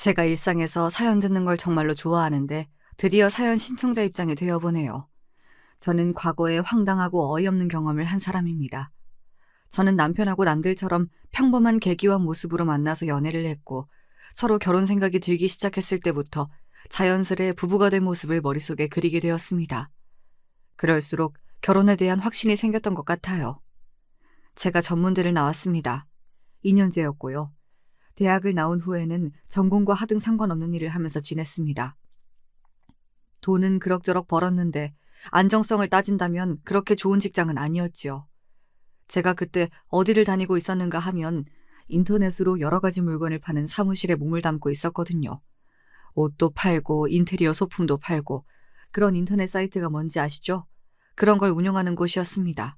제가 일상에서 사연 듣는 걸 정말로 좋아하는데 드디어 사연 신청자 입장이 되어보네요. 저는 과거에 황당하고 어이없는 경험을 한 사람입니다. 저는 남편하고 남들처럼 평범한 계기와 모습으로 만나서 연애를 했고 서로 결혼 생각이 들기 시작했을 때부터 자연스레 부부가 된 모습을 머릿속에 그리게 되었습니다. 그럴수록 결혼에 대한 확신이 생겼던 것 같아요. 제가 전문대를 나왔습니다. 2년제였고요. 대학을 나온 후에는 전공과 하등 상관없는 일을 하면서 지냈습니다. 돈은 그럭저럭 벌었는데 안정성을 따진다면 그렇게 좋은 직장은 아니었지요. 제가 그때 어디를 다니고 있었는가 하면 인터넷으로 여러 가지 물건을 파는 사무실에 몸을 담고 있었거든요. 옷도 팔고 인테리어 소품도 팔고 그런 인터넷 사이트가 뭔지 아시죠? 그런 걸 운영하는 곳이었습니다.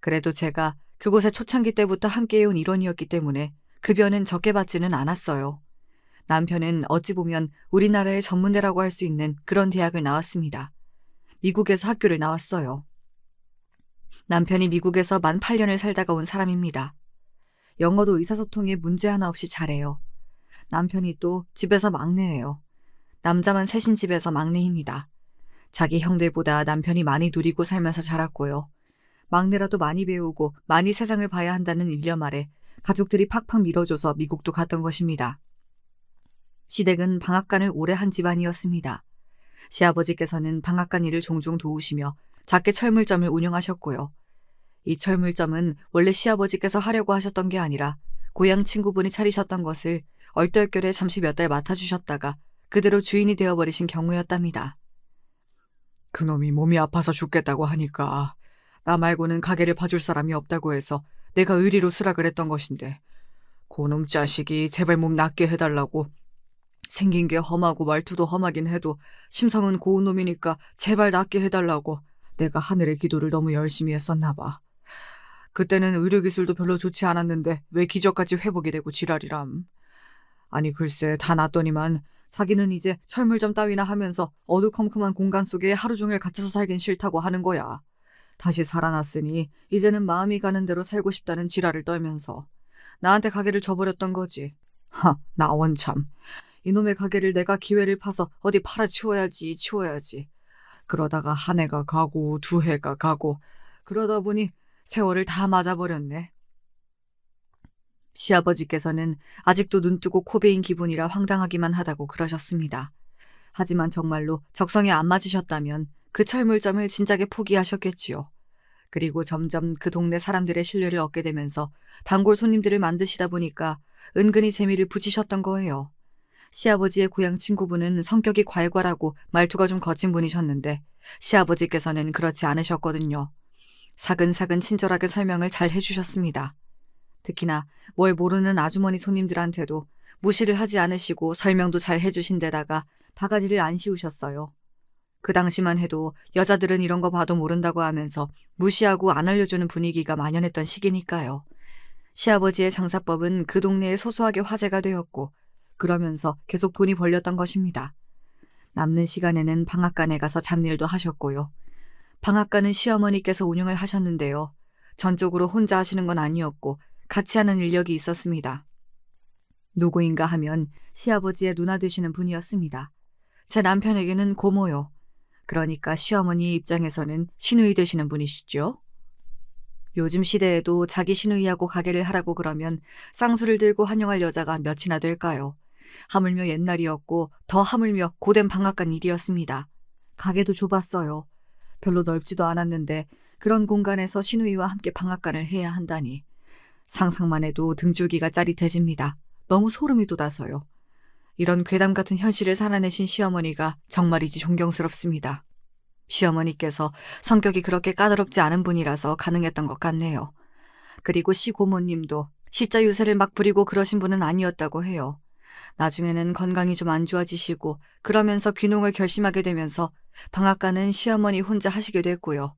그래도 제가 그곳에 초창기 때부터 함께해온 일원이었기 때문에 급여는 적게 받지는 않았어요. 남편은 어찌 보면 우리나라의 전문대라고 할 수 있는 그런 대학을 나왔습니다. 미국에서 학교를 나왔어요. 남편이 미국에서 만 8년을 살다가 온 사람입니다. 영어도 의사소통에 문제 하나 없이 잘해요. 남편이 또 집에서 막내예요. 남자만 셋인 집에서 막내입니다. 자기 형들보다 남편이 많이 누리고 살면서 자랐고요. 막내라도 많이 배우고 많이 세상을 봐야 한다는 일념 아래 가족들이 팍팍 밀어줘서 미국도 갔던 것입니다. 시댁은 방앗간을 오래 한 집안이었습니다. 시아버지께서는 방앗간 일을 종종 도우시며 작게 철물점을 운영하셨고요. 이 철물점은 원래 시아버지께서 하려고 하셨던 게 아니라 고향 친구분이 차리셨던 것을 얼떨결에 잠시 몇 달 맡아주셨다가 그대로 주인이 되어버리신 경우였답니다. 그놈이 몸이 아파서 죽겠다고 하니까 나 말고는 가게를 봐줄 사람이 없다고 해서 내가 의리로 수락을 했던 것인데 그놈 자식이 제발 몸 낫게 해달라고 생긴 게 험하고 말투도 험하긴 해도 심성은 고운 놈이니까 제발 낫게 해달라고 내가 하늘의 기도를 너무 열심히 했었나 봐. 그때는 의료기술도 별로 좋지 않았는데 왜 기적같이 회복이 되고 지랄이람. 아니 글쎄 다 낫더니만 자기는 이제 철물점 따위나 하면서 어두컴컴한 공간 속에 하루 종일 갇혀서 살긴 싫다고 하는 거야. 다시 살아났으니 이제는 마음이 가는 대로 살고 싶다는 지랄을 떨면서 나한테 가게를 줘버렸던 거지. 나 원참. 이놈의 가게를 내가 기회를 파서 어디 팔아치워야지. 그러다가 한 해가 가고 두 해가 가고 그러다 보니 세월을 다 맞아버렸네. 시아버지께서는 아직도 눈뜨고 코베인 기분이라 황당하기만 하다고 그러셨습니다. 하지만 정말로 적성에 안 맞으셨다면 그 철물점을 진작에 포기하셨겠지요. 그리고 점점 그 동네 사람들의 신뢰를 얻게 되면서 단골 손님들을 만드시다 보니까 은근히 재미를 붙이셨던 거예요. 시아버지의 고향 친구분은 성격이 괄괄하고 말투가 좀 거친 분이셨는데 시아버지께서는 그렇지 않으셨거든요. 사근사근 친절하게 설명을 잘 해주셨습니다. 특히나 뭘 모르는 아주머니 손님들한테도 무시를 하지 않으시고 설명도 잘 해주신 데다가 바가지를 안 씌우셨어요. 그 당시만 해도 여자들은 이런 거 봐도 모른다고 하면서 무시하고 안 알려주는 분위기가 만연했던 시기니까요. 시아버지의 장사법은 그 동네에 소소하게 화제가 되었고 그러면서 계속 돈이 벌렸던 것입니다. 남는 시간에는 방앗간에 가서 잡일도 하셨고요. 방앗간은 시어머니께서 운영을 하셨는데요. 전적으로 혼자 하시는 건 아니었고 같이 하는 인력이 있었습니다. 누구인가 하면 시아버지의 누나 되시는 분이었습니다. 제 남편에게는 고모요. 그러니까 시어머니 입장에서는 시누이 되시는 분이시죠. 요즘 시대에도 자기 시누이하고 가게를 하라고 그러면 쌍수를 들고 환영할 여자가 몇이나 될까요? 하물며 옛날이었고 더 하물며 고된 방앗간 일이었습니다. 가게도 좁았어요. 별로 넓지도 않았는데 그런 공간에서 시누이와 함께 방앗간을 해야 한다니. 상상만 해도 등줄기가 짜릿해집니다. 너무 소름이 돋아서요. 이런 괴담 같은 현실을 살아내신 시어머니가 정말이지 존경스럽습니다. 시어머니께서 성격이 그렇게 까다롭지 않은 분이라서 가능했던 것 같네요. 그리고 시고모님도 시자 유세를 막 부리고 그러신 분은 아니었다고 해요. 나중에는 건강이 좀 안 좋아지시고 그러면서 귀농을 결심하게 되면서 방앗간은 시어머니 혼자 하시게 됐고요.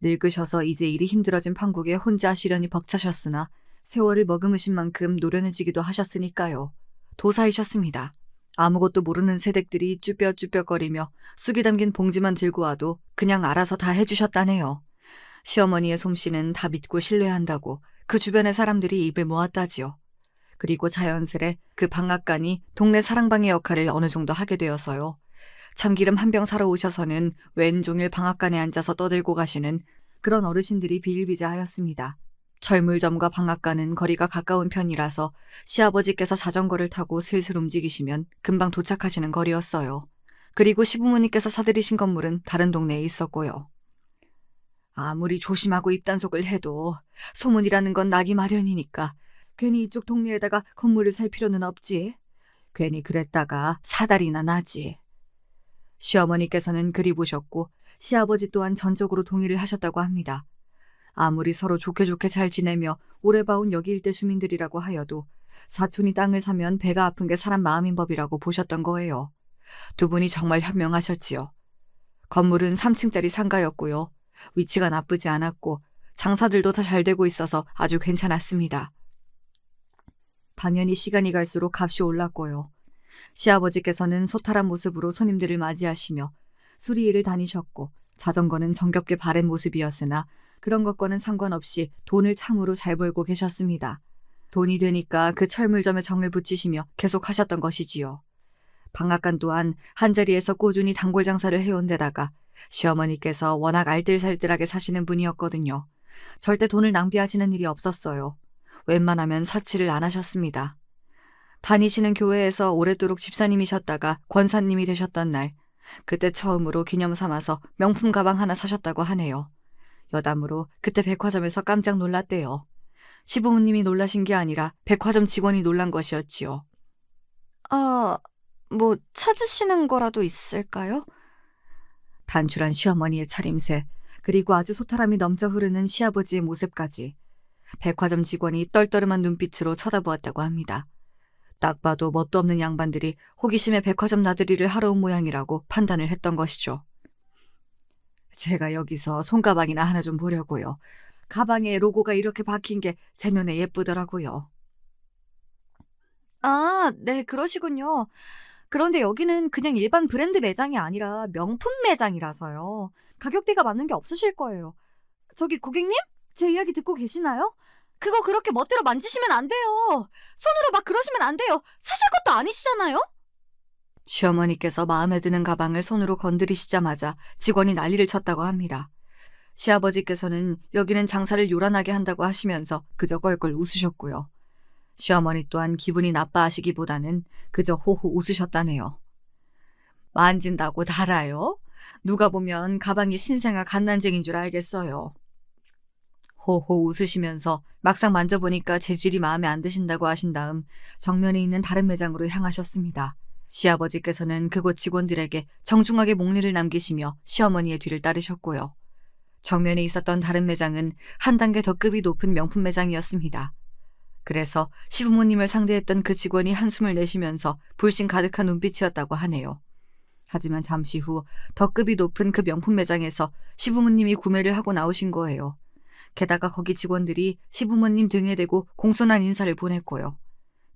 늙으셔서 이제 일이 힘들어진 판국에 혼자 하시려니 벅차셨으나 세월을 머금으신 만큼 노련해지기도 하셨으니까요. 도사이셨습니다. 아무것도 모르는 새댁들이 쭈뼛쭈뼛거리며 쑥이 담긴 봉지만 들고 와도 그냥 알아서 다 해주셨다네요. 시어머니의 솜씨는 다 믿고 신뢰한다고 그 주변의 사람들이 입을 모았다지요. 그리고 자연스레 그 방앗간이 동네 사랑방의 역할을 어느 정도 하게 되어서요. 참기름 한 병 사러 오셔서는 왼종일 방앗간에 앉아서 떠들고 가시는 그런 어르신들이 비일비재하였습니다. 철물점과 방앗간은 거리가 가까운 편이라서 시아버지께서 자전거를 타고 슬슬 움직이시면 금방 도착하시는 거리였어요. 그리고 시부모님께서 사들이신 건물은 다른 동네에 있었고요. 아무리 조심하고 입단속을 해도 소문이라는 건 나기 마련이니까 괜히 이쪽 동네에다가 건물을 살 필요는 없지. 괜히 그랬다가 사달이나 나지. 시어머니께서는 그리 보셨고 시아버지 또한 전적으로 동의를 하셨다고 합니다. 아무리 서로 좋게 잘 지내며 오래 봐온 여기 일대 주민들이라고 하여도 사촌이 땅을 사면 배가 아픈 게 사람 마음인 법이라고 보셨던 거예요. 두 분이 정말 현명하셨지요. 건물은 3층짜리 상가였고요. 위치가 나쁘지 않았고 장사들도 다 잘 되고 있어서 아주 괜찮았습니다. 당연히 시간이 갈수록 값이 올랐고요. 시아버지께서는 소탈한 모습으로 손님들을 맞이하시며 수리일을 다니셨고 자전거는 정겹게 바른 모습이었으나 그런 것과는 상관없이 돈을 참으로 잘 벌고 계셨습니다. 돈이 되니까 그 철물점에 정을 붙이시며 계속 하셨던 것이지요. 방앗간 또한 한자리에서 꾸준히 단골 장사를 해온 데다가 시어머니께서 워낙 알뜰살뜰하게 사시는 분이었거든요. 절대 돈을 낭비하시는 일이 없었어요. 웬만하면 사치를 안 하셨습니다. 다니시는 교회에서 오랫도록 집사님이셨다가 권사님이 되셨던 날, 그때 처음으로 기념 삼아서 명품 가방 하나 사셨다고 하네요. 여담으로 그때 백화점에서 깜짝 놀랐대요. 시부모님이 놀라신 게 아니라 백화점 직원이 놀란 것이었지요. 뭐 찾으시는 거라도 있을까요? 단출한 시어머니의 차림새, 그리고 아주 소탈함이 넘쳐 흐르는 시아버지의 모습까지 백화점 직원이 떨떠름한 눈빛으로 쳐다보았다고 합니다. 딱 봐도 뭣도 없는 양반들이 호기심에 백화점 나들이를 하러 온 모양이라고 판단을 했던 것이죠. 제가 여기서 손가방이나 하나 좀 보려고요. 가방에 로고가 이렇게 박힌 게 제 눈에 예쁘더라고요. 네, 그러시군요. 그런데 여기는 그냥 일반 브랜드 매장이 아니라 명품 매장이라서요. 가격대가 맞는 게 없으실 거예요. 저기 고객님? 제 이야기 듣고 계시나요? 그거 그렇게 멋대로 만지시면 안 돼요. 손으로 막 그러시면 안 돼요. 사실 것도 아니시잖아요? 시어머니께서 마음에 드는 가방을 손으로 건드리시자마자 직원이 난리를 쳤다고 합니다. 시아버지께서는 여기는 장사를 요란하게 한다고 하시면서 그저 껄껄 웃으셨고요. 시어머니 또한 기분이 나빠하시기보다는 그저 호호 웃으셨다네요. 만진다고 달아요? 누가 보면 가방이 신생아 갓난쟁인 줄 알겠어요. 호호 웃으시면서 막상 만져보니까 재질이 마음에 안 드신다고 하신 다음 정면에 있는 다른 매장으로 향하셨습니다. 시아버지께서는 그곳 직원들에게 정중하게 목례를 남기시며 시어머니의 뒤를 따르셨고요. 정면에 있었던 다른 매장은 한 단계 더 급이 높은 명품 매장이었습니다. 그래서 시부모님을 상대했던 그 직원이 한숨을 내쉬면서 불신 가득한 눈빛이었다고 하네요. 하지만 잠시 후 더 급이 높은 그 명품 매장에서 시부모님이 구매를 하고 나오신 거예요. 게다가 거기 직원들이 시부모님 등에 대고 공손한 인사를 보냈고요.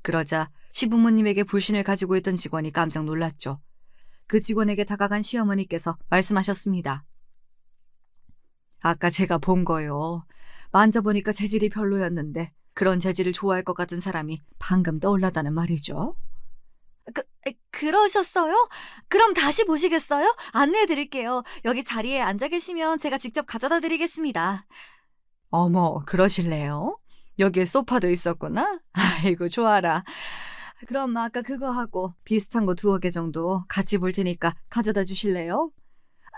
그러자 시부모님에게 불신을 가지고 있던 직원이 깜짝 놀랐죠. 그 직원에게 다가간 시어머니께서 말씀하셨습니다. 아까 제가 본 거요. 만져보니까 재질이 별로였는데 그런 재질을 좋아할 것 같은 사람이 방금 떠올랐다는 말이죠. 그러셨어요? 그럼 다시 보시겠어요? 안내해 드릴게요. 여기 자리에 앉아 계시면 제가 직접 가져다 드리겠습니다. 어머, 그러실래요? 여기에 소파도 있었구나? 아이고, 좋아라. 그럼 아까 그거 하고 비슷한 거 2개 정도 같이 볼 테니까 가져다 주실래요?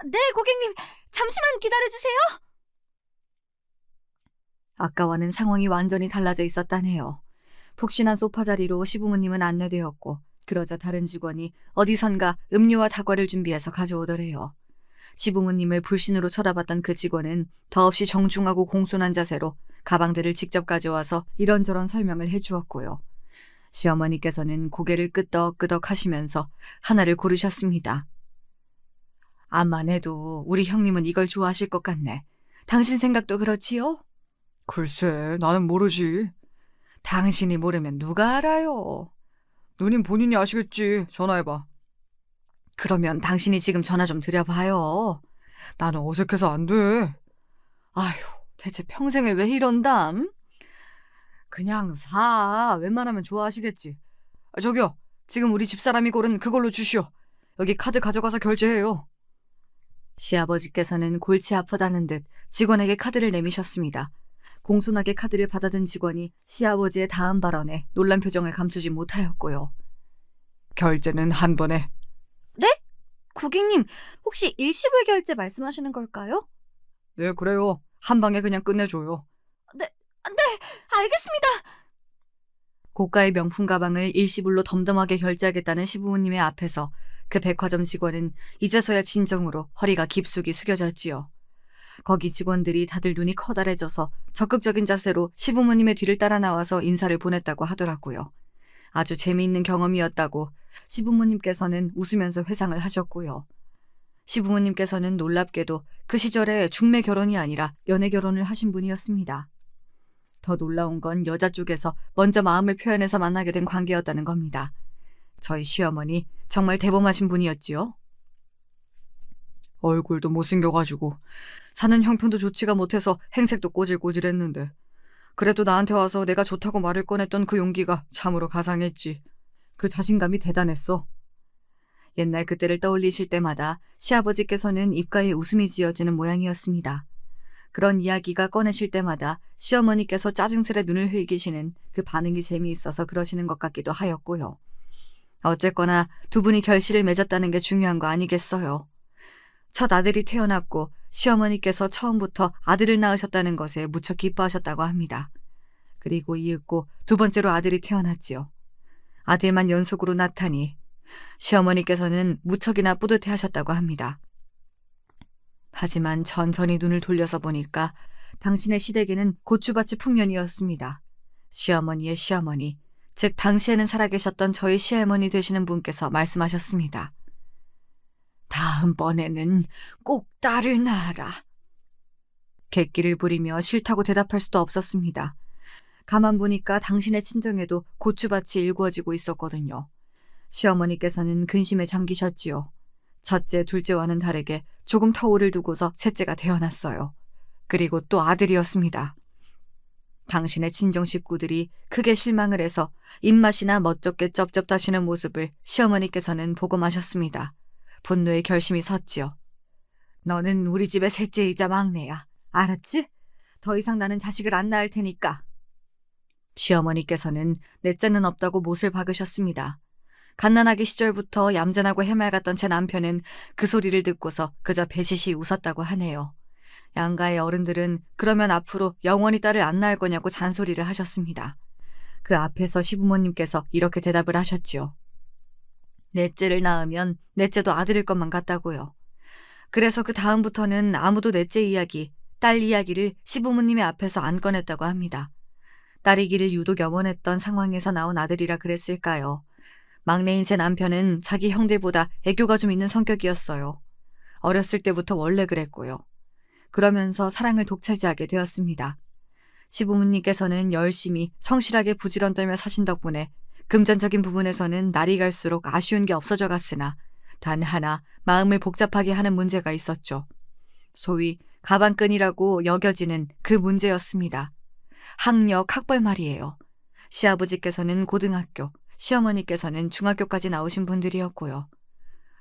네, 고객님. 잠시만 기다려주세요. 아까와는 상황이 완전히 달라져 있었다네요. 푹신한 소파 자리로 시부모님은 안내되었고 그러자 다른 직원이 어디선가 음료와 다과를 준비해서 가져오더래요. 시부모님을 불신으로 쳐다봤던 그 직원은 더없이 정중하고 공손한 자세로 가방들을 직접 가져와서 이런저런 설명을 해주었고요. 시어머니께서는 고개를 끄덕끄덕 하시면서 하나를 고르셨습니다. 암만 해도 우리 형님은 이걸 좋아하실 것 같네. 당신 생각도 그렇지요? 글쎄, 나는 모르지. 당신이 모르면 누가 알아요? 누님 본인이 아시겠지. 전화해봐. 그러면 당신이 지금 전화 좀 드려봐요. 나는 어색해서 안 돼. 아휴, 대체 평생을 왜 이런담? 그냥 사. 웬만하면 좋아하시겠지. 저기요. 지금 우리 집사람이 고른 그걸로 주시오. 여기 카드 가져가서 결제해요. 시아버지께서는 골치 아프다는 듯 직원에게 카드를 내미셨습니다. 공손하게 카드를 받아든 직원이 시아버지의 다음 발언에 놀란 표정을 감추지 못하였고요. 결제는 한 번에. 네? 고객님, 혹시 일시불 결제 말씀하시는 걸까요? 네, 그래요. 한 방에 그냥 끝내줘요. 네, 알겠습니다. 고가의 명품 가방을 일시불로 덤덤하게 결제하겠다는 시부모님의 앞에서 그 백화점 직원은 이제서야 진정으로 허리가 깊숙이 숙여졌지요. 거기 직원들이 다들 눈이 커다래져서 적극적인 자세로 시부모님의 뒤를 따라 나와서 인사를 보냈다고 하더라고요. 아주 재미있는 경험이었다고 시부모님께서는 웃으면서 회상을 하셨고요. 시부모님께서는 놀랍게도 그 시절에 중매 결혼이 아니라 연애 결혼을 하신 분이었습니다. 더 놀라운 건 여자 쪽에서 먼저 마음을 표현해서 만나게 된 관계였다는 겁니다. 저희 시어머니 정말 대범하신 분이었지요. 얼굴도 못생겨가지고 사는 형편도 좋지가 못해서 행색도 꼬질꼬질했는데 그래도 나한테 와서 내가 좋다고 말을 꺼냈던 그 용기가 참으로 가상했지. 그 자신감이 대단했어. 옛날 그때를 떠올리실 때마다 시아버지께서는 입가에 웃음이 지어지는 모양이었습니다. 그런 이야기가 꺼내실 때마다 시어머니께서 짜증스레 눈을 흘기시는 그 반응이 재미있어서 그러시는 것 같기도 하였고요. 어쨌거나 두 분이 결실을 맺었다는 게 중요한 거 아니겠어요. 첫 아들이 태어났고 시어머니께서 처음부터 아들을 낳으셨다는 것에 무척 기뻐하셨다고 합니다. 그리고 이윽고 두 번째로 아들이 태어났지요. 아들만 연속으로 낳다니 시어머니께서는 무척이나 뿌듯해하셨다고 합니다. 하지만 천천히 눈을 돌려서 보니까 당신의 시댁에는 고추밭이 풍년이었습니다. 시어머니의 시어머니, 즉 당시에는 살아계셨던 저희 시어머니 되시는 분께서 말씀하셨습니다. 다음번에는 꼭 딸을 낳아라. 객기를 부리며 싫다고 대답할 수도 없었습니다. 가만 보니까 당신의 친정에도 고추밭이 일구어지고 있었거든요. 시어머니께서는 근심에 잠기셨지요. 첫째, 둘째와는 다르게 조금 터울을 두고서 셋째가 태어났어요. 그리고 또 아들이었습니다. 당신의 친정 식구들이 크게 실망을 해서 입맛이나 멋쩍게 쩝쩝다시는 모습을 시어머니께서는 보고 마셨습니다. 분노의 결심이 섰지요. 너는 우리 집의 셋째이자 막내야. 알았지? 더 이상 나는 자식을 안 낳을 테니까. 시어머니께서는 넷째는 없다고 못을 박으셨습니다. 갓난아기 시절부터 얌전하고 해맑았던 제 남편은 그 소리를 듣고서 그저 배시시 웃었다고 하네요. 양가의 어른들은 그러면 앞으로 영원히 딸을 안 낳을 거냐고 잔소리를 하셨습니다. 그 앞에서 시부모님께서 이렇게 대답을 하셨지요. 넷째를 낳으면 넷째도 아들일 것만 같다고요. 그래서 그 다음부터는 아무도 넷째 이야기, 딸 이야기를 시부모님의 앞에서 안 꺼냈다고 합니다. 딸이기를 유독 염원했던 상황에서 나온 아들이라 그랬을까요? 막내인 제 남편은 자기 형들보다 애교가 좀 있는 성격이었어요. 어렸을 때부터 원래 그랬고요. 그러면서 사랑을 독차지하게 되었습니다. 시부모님께서는 열심히 성실하게 부지런 떨며 사신 덕분에 금전적인 부분에서는 날이 갈수록 아쉬운 게 없어져 갔으나 단 하나 마음을 복잡하게 하는 문제가 있었죠. 소위 가방끈이라고 여겨지는 그 문제였습니다. 학력, 학벌 말이에요. 시아버지께서는 고등학교, 시어머니께서는 중학교까지 나오신 분들이었고요.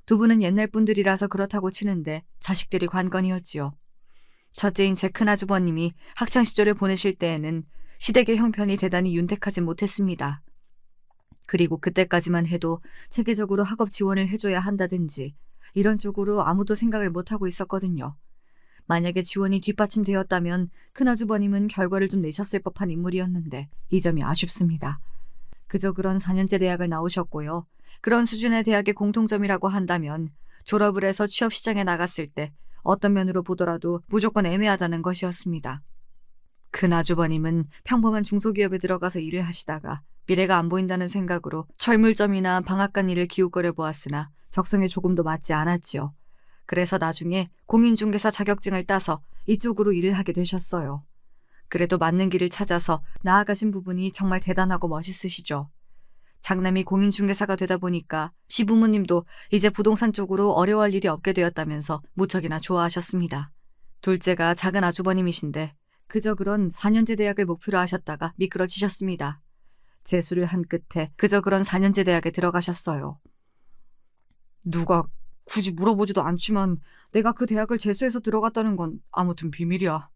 두 분은 옛날 분들이라서 그렇다고 치는데 자식들이 관건이었지요. 첫째인 제 큰아주버님이 학창시절을 보내실 때에는 시댁의 형편이 대단히 윤택하지 못했습니다. 그리고 그때까지만 해도 체계적으로 학업 지원을 해줘야 한다든지 이런 쪽으로 아무도 생각을 못하고 있었거든요. 만약에 지원이 뒷받침되었다면 큰아주버님은 결과를 좀 내셨을 법한 인물이었는데 이 점이 아쉽습니다. 그저 그런 4년제 대학을 나오셨고요. 그런 수준의 대학의 공통점이라고 한다면 졸업을 해서 취업시장에 나갔을 때 어떤 면으로 보더라도 무조건 애매하다는 것이었습니다. 큰아주버님은 평범한 중소기업에 들어가서 일을 하시다가 미래가 안 보인다는 생각으로 철물점이나 방앗간 일을 기웃거려 보았으나 적성에 조금도 맞지 않았지요. 그래서 나중에 공인중개사 자격증을 따서 이쪽으로 일을 하게 되셨어요. 그래도 맞는 길을 찾아서 나아가신 부분이 정말 대단하고 멋있으시죠. 장남이 공인중개사가 되다 보니까 시부모님도 이제 부동산 쪽으로 어려워할 일이 없게 되었다면서 무척이나 좋아하셨습니다. 둘째가 작은 아주버님이신데 그저 그런 4년제 대학을 목표로 하셨다가 미끄러지셨습니다. 재수를 한 끝에 그저 그런 4년제 대학에 들어가셨어요. 누가 굳이 물어보지도 않지만 내가 그 대학을 재수해서 들어갔다는 건 아무튼 비밀이야.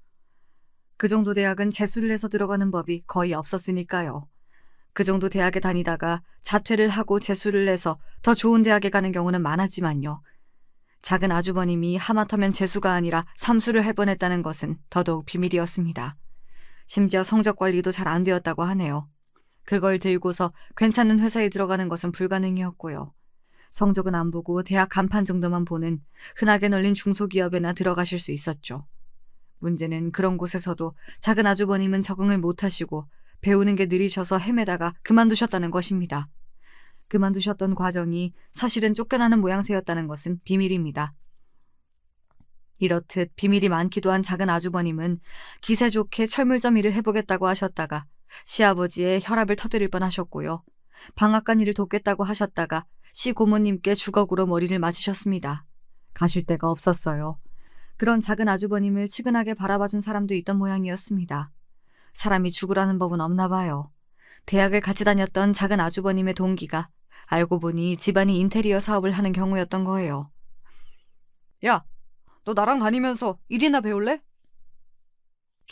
그 정도 대학은 재수를 해서 들어가는 법이 거의 없었으니까요. 그 정도 대학에 다니다가 자퇴를 하고 재수를 해서 더 좋은 대학에 가는 경우는 많았지만요. 작은 아주버님이 하마터면 재수가 아니라 삼수를 할 뻔했다는 것은 더더욱 비밀이었습니다. 심지어 성적 관리도 잘 안 되었다고 하네요. 그걸 들고서 괜찮은 회사에 들어가는 것은 불가능이었고요. 성적은 안 보고 대학 간판 정도만 보는 흔하게 널린 중소기업에나 들어가실 수 있었죠. 문제는 그런 곳에서도 작은 아주버님은 적응을 못하시고 배우는 게 느리셔서 헤매다가 그만두셨다는 것입니다. 그만두셨던 과정이 사실은 쫓겨나는 모양새였다는 것은 비밀입니다. 이렇듯 비밀이 많기도 한 작은 아주버님은 기세 좋게 철물점 일을 해보겠다고 하셨다가 시아버지의 혈압을 터뜨릴 뻔하셨고요. 방앗간 일을 돕겠다고 하셨다가 시고모님께 주걱으로 머리를 맞으셨습니다. 가실 데가 없었어요. 그런 작은 아주버님을 치근하게 바라봐준 사람도 있던 모양이었습니다. 사람이 죽으라는 법은 없나 봐요. 대학을 같이 다녔던 작은 아주버님의 동기가 알고 보니 집안이 인테리어 사업을 하는 경우였던 거예요. 야, 너 나랑 다니면서 일이나 배울래?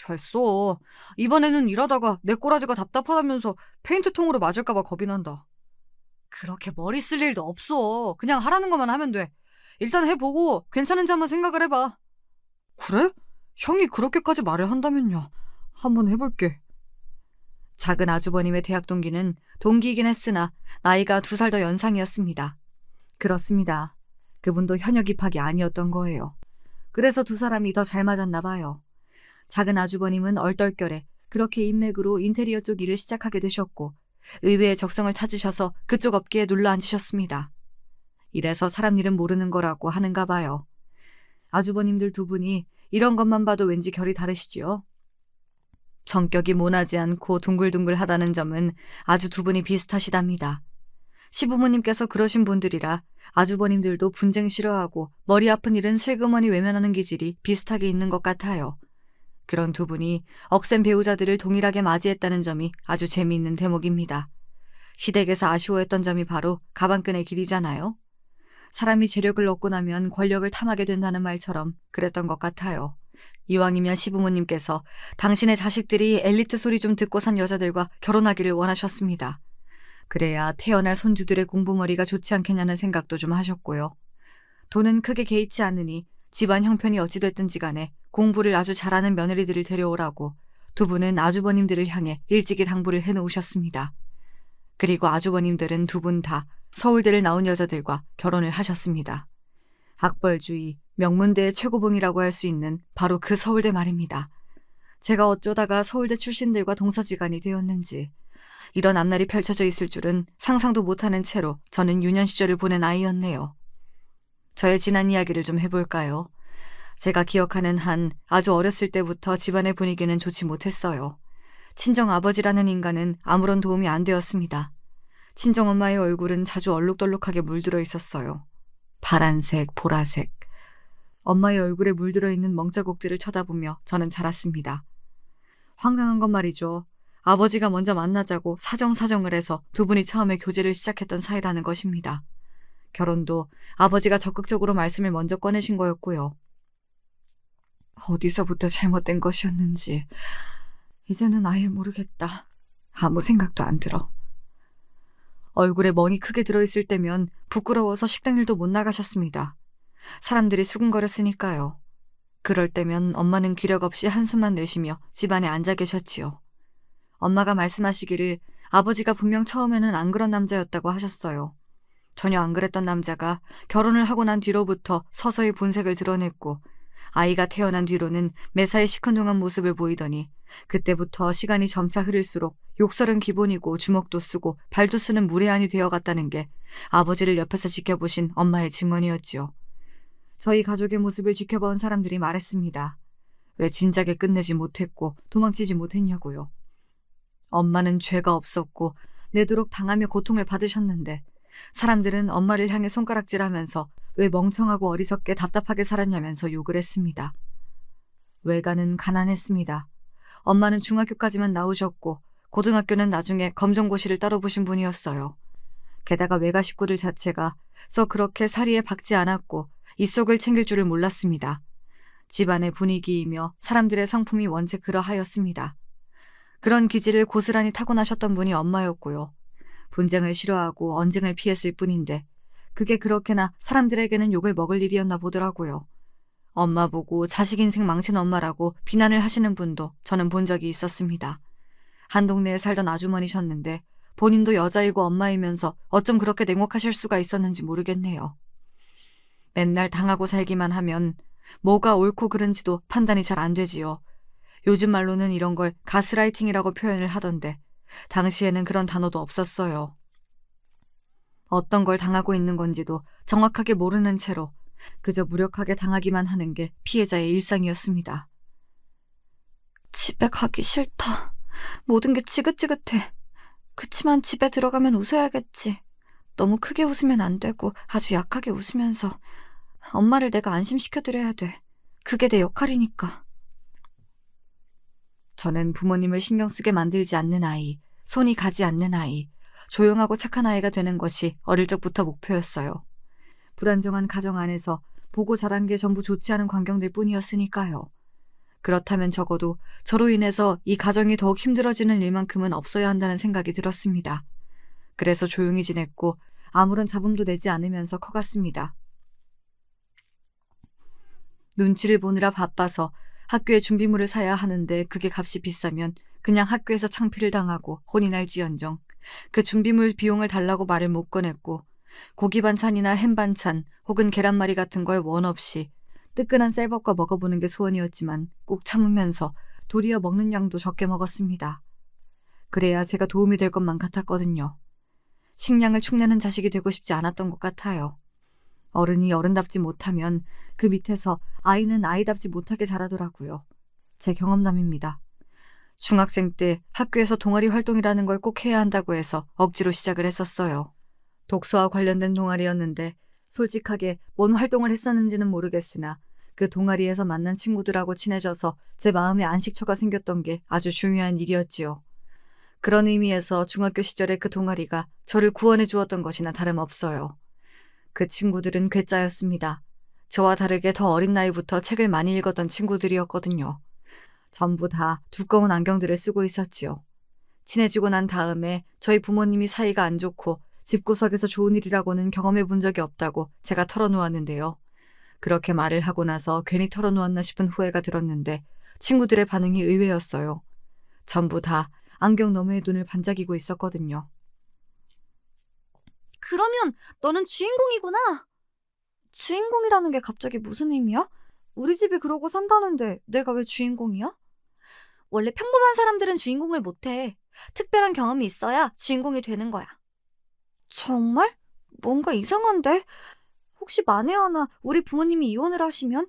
됐어. 이번에는 일하다가 내 꼬라지가 답답하다면서 페인트통으로 맞을까 봐 겁이 난다. 그렇게 머리 쓸 일도 없어. 그냥 하라는 것만 하면 돼. 일단 해보고 괜찮은지 한번 생각을 해봐. 그래? 형이 그렇게까지 말을 한다면요. 한번 해볼게. 작은 아주버님의 대학 동기는 동기이긴 했으나 나이가 2살 더 연상이었습니다. 그렇습니다. 그분도 현역 입학이 아니었던 거예요. 그래서 두 사람이 더 잘 맞았나 봐요. 작은 아주버님은 얼떨결에 그렇게 인맥으로 인테리어 쪽 일을 시작하게 되셨고 의외의 적성을 찾으셔서 그쪽 업계에 눌러앉으셨습니다. 이래서 사람 일은 모르는 거라고 하는가 봐요. 아주버님들 두 분이 이런 것만 봐도 왠지 결이 다르시지요. 성격이 모나지 않고 둥글둥글하다는 점은 아주 두 분이 비슷하시답니다. 시부모님께서 그러신 분들이라 아주버님들도 분쟁 싫어하고 머리 아픈 일은 슬그머니 외면하는 기질이 비슷하게 있는 것 같아요. 그런 두 분이 억센 배우자들을 동일하게 맞이했다는 점이 아주 재미있는 대목입니다. 시댁에서 아쉬워했던 점이 바로 가방끈의 길이잖아요. 사람이 재력을 얻고 나면 권력을 탐하게 된다는 말처럼 그랬던 것 같아요. 이왕이면 시부모님께서 당신의 자식들이 엘리트 소리 좀 듣고 산 여자들과 결혼하기를 원하셨습니다. 그래야 태어날 손주들의 공부머리가 좋지 않겠냐는 생각도 좀 하셨고요. 돈은 크게 개의치 않으니 집안 형편이 어찌됐든지 간에 공부를 아주 잘하는 며느리들을 데려오라고 두 분은 아주버님들을 향해 일찍이 당부를 해놓으셨습니다. 그리고 아주버님들은 두 분 다 서울대를 나온 여자들과 결혼을 하셨습니다. 학벌주의, 명문대의 최고봉이라고 할 수 있는 바로 그 서울대 말입니다. 제가 어쩌다가 서울대 출신들과 동서지간이 되었는지 이런 앞날이 펼쳐져 있을 줄은 상상도 못하는 채로 저는 유년 시절을 보낸 아이였네요. 저의 지난 이야기를 좀 해볼까요? 제가 기억하는 한 아주 어렸을 때부터 집안의 분위기는 좋지 못했어요. 친정아버지라는 인간은 아무런 도움이 안 되었습니다. 친정엄마의 얼굴은 자주 얼룩덜룩하게 물들어 있었어요. 파란색, 보라색. 엄마의 얼굴에 물들어 있는 멍자국들을 쳐다보며 저는 자랐습니다. 황당한 건 말이죠. 아버지가 먼저 만나자고 사정을 해서 두 분이 처음에 교제를 시작했던 사이라는 것입니다. 결혼도 아버지가 적극적으로 말씀을 먼저 꺼내신 거였고요. 어디서부터 잘못된 것이었는지 이제는 아예 모르겠다. 아무 생각도 안 들어. 얼굴에 멍이 크게 들어있을 때면 부끄러워서 식당일도 못 나가셨습니다. 사람들이 수군거렸으니까요. 그럴 때면 엄마는 기력 없이 한숨만 내쉬며 집안에 앉아 계셨지요. 엄마가 말씀하시기를 아버지가 분명 처음에는 안 그런 남자였다고 하셨어요. 전혀 안 그랬던 남자가 결혼을 하고 난 뒤로부터 서서히 본색을 드러냈고 아이가 태어난 뒤로는 매사에 시큰둥한 모습을 보이더니 그때부터 시간이 점차 흐를수록 욕설은 기본이고 주먹도 쓰고 발도 쓰는 무례한이 되어갔다는 게 아버지를 옆에서 지켜보신 엄마의 증언이었지요. 저희 가족의 모습을 지켜본 사람들이 말했습니다. 왜 진작에 끝내지 못했고 도망치지 못했냐고요. 엄마는 죄가 없었고 내도록 당하며 고통을 받으셨는데 사람들은 엄마를 향해 손가락질하면서 왜 멍청하고 어리석게 답답하게 살았냐면서 욕을 했습니다. 외가는 가난했습니다. 엄마는 중학교까지만 나오셨고 고등학교는 나중에 검정고시를 따로 보신 분이었어요. 게다가 외가 식구들 자체가 썩 그렇게 사리에 박지 않았고 이속을 챙길 줄을 몰랐습니다. 집안의 분위기이며 사람들의 성품이 원체 그러하였습니다. 그런 기질을 고스란히 타고나셨던 분이 엄마였고요. 분쟁을 싫어하고 언쟁을 피했을 뿐인데 그게 그렇게나 사람들에게는 욕을 먹을 일이었나 보더라고요. 엄마 보고 자식 인생 망친 엄마라고 비난을 하시는 분도 저는 본 적이 있었습니다. 한 동네에 살던 아주머니셨는데 본인도 여자이고 엄마이면서 어쩜 그렇게 냉혹하실 수가 있었는지 모르겠네요. 맨날 당하고 살기만 하면 뭐가 옳고 그른지도 판단이 잘 안 되지요. 요즘 말로는 이런 걸 가스라이팅이라고 표현을 하던데 당시에는 그런 단어도 없었어요. 어떤 걸 당하고 있는 건지도 정확하게 모르는 채로 그저 무력하게 당하기만 하는 게 피해자의 일상이었습니다. 집에 가기 싫다. 모든 게 지긋지긋해. 그치만 집에 들어가면 웃어야겠지. 너무 크게 웃으면 안 되고 아주 약하게 웃으면서 엄마를 내가 안심시켜드려야 돼. 그게 내 역할이니까. 저는 부모님을 신경 쓰게 만들지 않는 아이, 손이 가지 않는 아이, 조용하고 착한 아이가 되는 것이 어릴 적부터 목표였어요. 불안정한 가정 안에서 보고 자란 게 전부 좋지 않은 광경들 뿐이었으니까요. 그렇다면 적어도 저로 인해서 이 가정이 더욱 힘들어지는 일만큼은 없어야 한다는 생각이 들었습니다. 그래서 조용히 지냈고 아무런 잡음도 내지 않으면서 커갔습니다. 눈치를 보느라 바빠서 학교에 준비물을 사야 하는데 그게 값이 비싸면 그냥 학교에서 창피를 당하고 혼이 날지언정 그 준비물 비용을 달라고 말을 못 꺼냈고 고기 반찬이나 햄 반찬 혹은 계란말이 같은 걸 원 없이 뜨끈한 쌀밥과 먹어보는 게 소원이었지만 꼭 참으면서 도리어 먹는 양도 적게 먹었습니다. 그래야 제가 도움이 될 것만 같았거든요. 식량을 축내는 자식이 되고 싶지 않았던 것 같아요. 어른이 어른답지 못하면 그 밑에서 아이는 아이답지 못하게 자라더라고요. 제 경험담입니다. 중학생 때 학교에서 동아리 활동이라는 걸 꼭 해야 한다고 해서 억지로 시작을 했었어요. 독서와 관련된 동아리였는데 솔직하게 뭔 활동을 했었는지는 모르겠으나 그 동아리에서 만난 친구들하고 친해져서 제 마음에 안식처가 생겼던 게 아주 중요한 일이었지요. 그런 의미에서 중학교 시절의 그 동아리가 저를 구원해 주었던 것이나 다름없어요. 그 친구들은 괴짜였습니다. 저와 다르게 더 어린 나이부터 책을 많이 읽었던 친구들이었거든요. 전부 다 두꺼운 안경들을 쓰고 있었지요. 친해지고 난 다음에 저희 부모님이 사이가 안 좋고 집구석에서 좋은 일이라고는 경험해 본 적이 없다고 제가 털어놓았는데요. 그렇게 말을 하고 나서 괜히 털어놓았나 싶은 후회가 들었는데 친구들의 반응이 의외였어요. 전부 다 안경 너머에 눈을 반짝이고 있었거든요. 그러면 너는 주인공이구나. 주인공이라는 게 갑자기 무슨 의미야? 우리 집이 그러고 산다는데 내가 왜 주인공이야? 원래 평범한 사람들은 주인공을 못해. 특별한 경험이 있어야 주인공이 되는 거야. 정말? 뭔가 이상한데? 혹시 만에 하나 우리 부모님이 이혼을 하시면?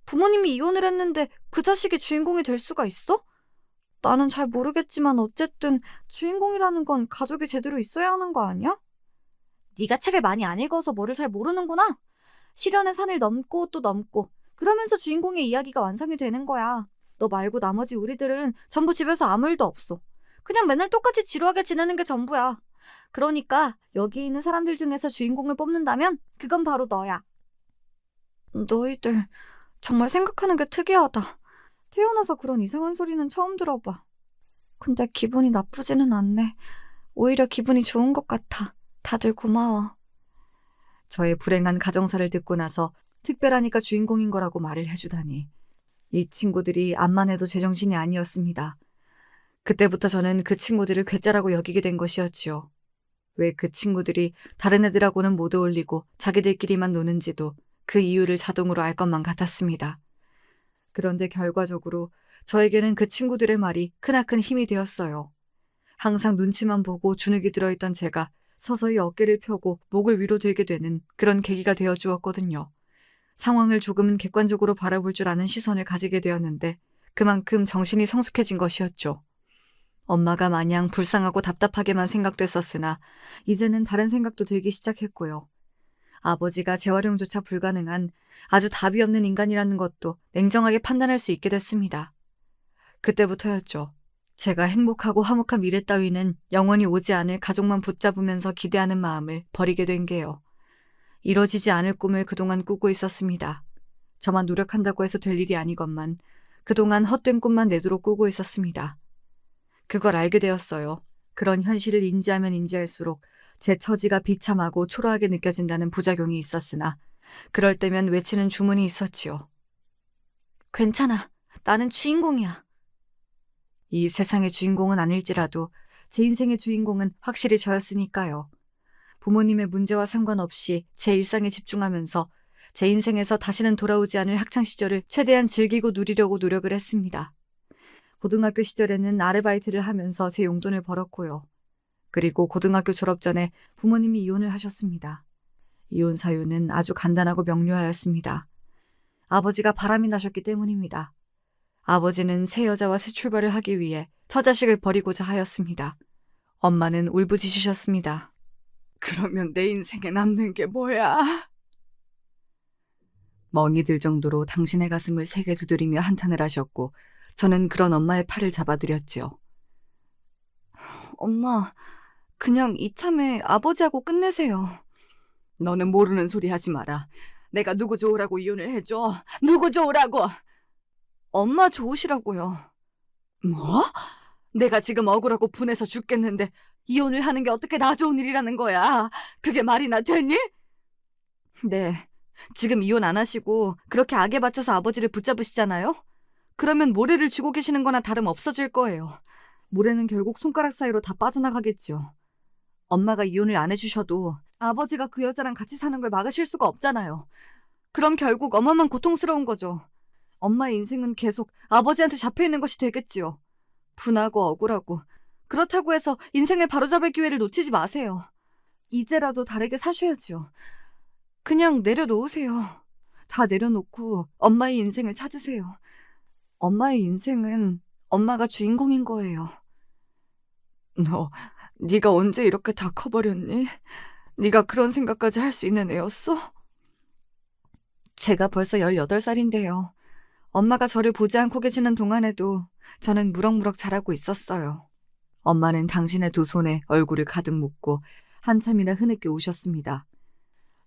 부모님이 이혼을 했는데 그 자식이 주인공이 될 수가 있어? 나는 잘 모르겠지만 어쨌든 주인공이라는 건 가족이 제대로 있어야 하는 거 아니야? 네가 책을 많이 안 읽어서 뭐를 잘 모르는구나. 시련의 산을 넘고 또 넘고 그러면서 주인공의 이야기가 완성이 되는 거야. 너 말고 나머지 우리들은 전부 집에서 아무 일도 없어. 그냥 맨날 똑같이 지루하게 지내는 게 전부야. 그러니까 여기 있는 사람들 중에서 주인공을 뽑는다면 그건 바로 너야. 너희들 정말 생각하는 게 특이하다. 태어나서 그런 이상한 소리는 처음 들어봐. 근데 기분이 나쁘지는 않네. 오히려 기분이 좋은 것 같아. 다들 고마워. 저의 불행한 가정사를 듣고 나서 특별하니까 주인공인 거라고 말을 해주다니. 이 친구들이 암만 해도 제정신이 아니었습니다. 그때부터 저는 그 친구들을 괴짜라고 여기게 된 것이었지요. 왜 그 친구들이 다른 애들하고는 못 어울리고 자기들끼리만 노는지도 그 이유를 자동으로 알 것만 같았습니다. 그런데 결과적으로 저에게는 그 친구들의 말이 크나큰 힘이 되었어요. 항상 눈치만 보고 주눅이 들어있던 제가 서서히 어깨를 펴고 목을 위로 들게 되는 그런 계기가 되어 주었거든요. 상황을 조금은 객관적으로 바라볼 줄 아는 시선을 가지게 되었는데 그만큼 정신이 성숙해진 것이었죠. 엄마가 마냥 불쌍하고 답답하게만 생각됐었으나 이제는 다른 생각도 들기 시작했고요. 아버지가 재활용조차 불가능한 아주 답이 없는 인간이라는 것도 냉정하게 판단할 수 있게 됐습니다. 그때부터였죠. 제가 행복하고 화목한 미래 따위는 영원히 오지 않을 가족만 붙잡으면서 기대하는 마음을 버리게 된 게요. 이뤄지지 않을 꿈을 그동안 꾸고 있었습니다. 저만 노력한다고 해서 될 일이 아니건만 그동안 헛된 꿈만 내도록 꾸고 있었습니다. 그걸 알게 되었어요. 그런 현실을 인지하면 인지할수록 제 처지가 비참하고 초라하게 느껴진다는 부작용이 있었으나 그럴 때면 외치는 주문이 있었지요. 괜찮아. 나는 주인공이야. 이 세상의 주인공은 아닐지라도 제 인생의 주인공은 확실히 저였으니까요. 부모님의 문제와 상관없이 제 일상에 집중하면서 제 인생에서 다시는 돌아오지 않을 학창시절을 최대한 즐기고 누리려고 노력을 했습니다. 고등학교 시절에는 아르바이트를 하면서 제 용돈을 벌었고요. 그리고 고등학교 졸업 전에 부모님이 이혼을 하셨습니다. 이혼 사유는 아주 간단하고 명료하였습니다. 아버지가 바람이 나셨기 때문입니다. 아버지는 새 여자와 새 출발을 하기 위해 처자식을 버리고자 하였습니다. 엄마는 울부짖으셨습니다. 그러면 내 인생에 남는 게 뭐야? 멍이 들 정도로 당신의 가슴을 세게 두드리며 한탄을 하셨고 저는 그런 엄마의 팔을 잡아드렸지요. 엄마, 그냥 이참에 아버지하고 끝내세요. 너는 모르는 소리 하지 마라. 내가 누구 좋으라고 이혼을 해줘. 누구 좋으라고. 엄마 좋으시라고요. 뭐? 내가 지금 억울하고 분해서 죽겠는데 이혼을 하는 게 어떻게 나 좋은 일이라는 거야. 그게 말이나 되니? 네, 지금 이혼 안 하시고 그렇게 악에 받쳐서 아버지를 붙잡으시잖아요? 그러면 모래를 쥐고 계시는 거나 다름 없어질 거예요. 모래는 결국 손가락 사이로 다 빠져나가겠죠. 엄마가 이혼을 안 해주셔도 아버지가 그 여자랑 같이 사는 걸 막으실 수가 없잖아요. 그럼 결국 엄마만 고통스러운 거죠. 엄마의 인생은 계속 아버지한테 잡혀있는 것이 되겠지요. 분하고 억울하고. 그렇다고 해서 인생을 바로잡을 기회를 놓치지 마세요. 이제라도 다르게 사셔야죠. 그냥 내려놓으세요. 다 내려놓고 엄마의 인생을 찾으세요. 엄마의 인생은 엄마가 주인공인 거예요. 네가 언제 이렇게 다 커버렸니? 네가 그런 생각까지 할 수 있는 애였어? 제가 벌써 18살인데요. 엄마가 저를 보지 않고 계시는 동안에도 저는 무럭무럭 자라고 있었어요. 엄마는 당신의 두 손에 얼굴을 가득 묻고 한참이나 흐느껴 오셨습니다.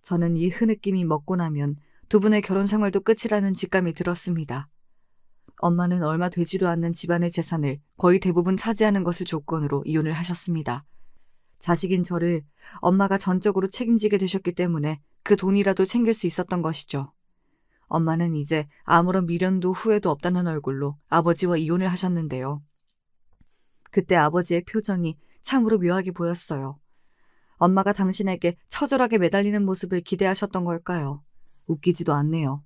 저는 이 흐느낌이 먹고 나면 두 분의 결혼 생활도 끝이라는 직감이 들었습니다. 엄마는 얼마 되지도 않는 집안의 재산을 거의 대부분 차지하는 것을 조건으로 이혼을 하셨습니다. 자식인 저를 엄마가 전적으로 책임지게 되셨기 때문에 그 돈이라도 챙길 수 있었던 것이죠. 엄마는 이제 아무런 미련도 후회도 없다는 얼굴로 아버지와 이혼을 하셨는데요. 그때 아버지의 표정이 참으로 묘하게 보였어요. 엄마가 당신에게 처절하게 매달리는 모습을 기대하셨던 걸까요? 웃기지도 않네요.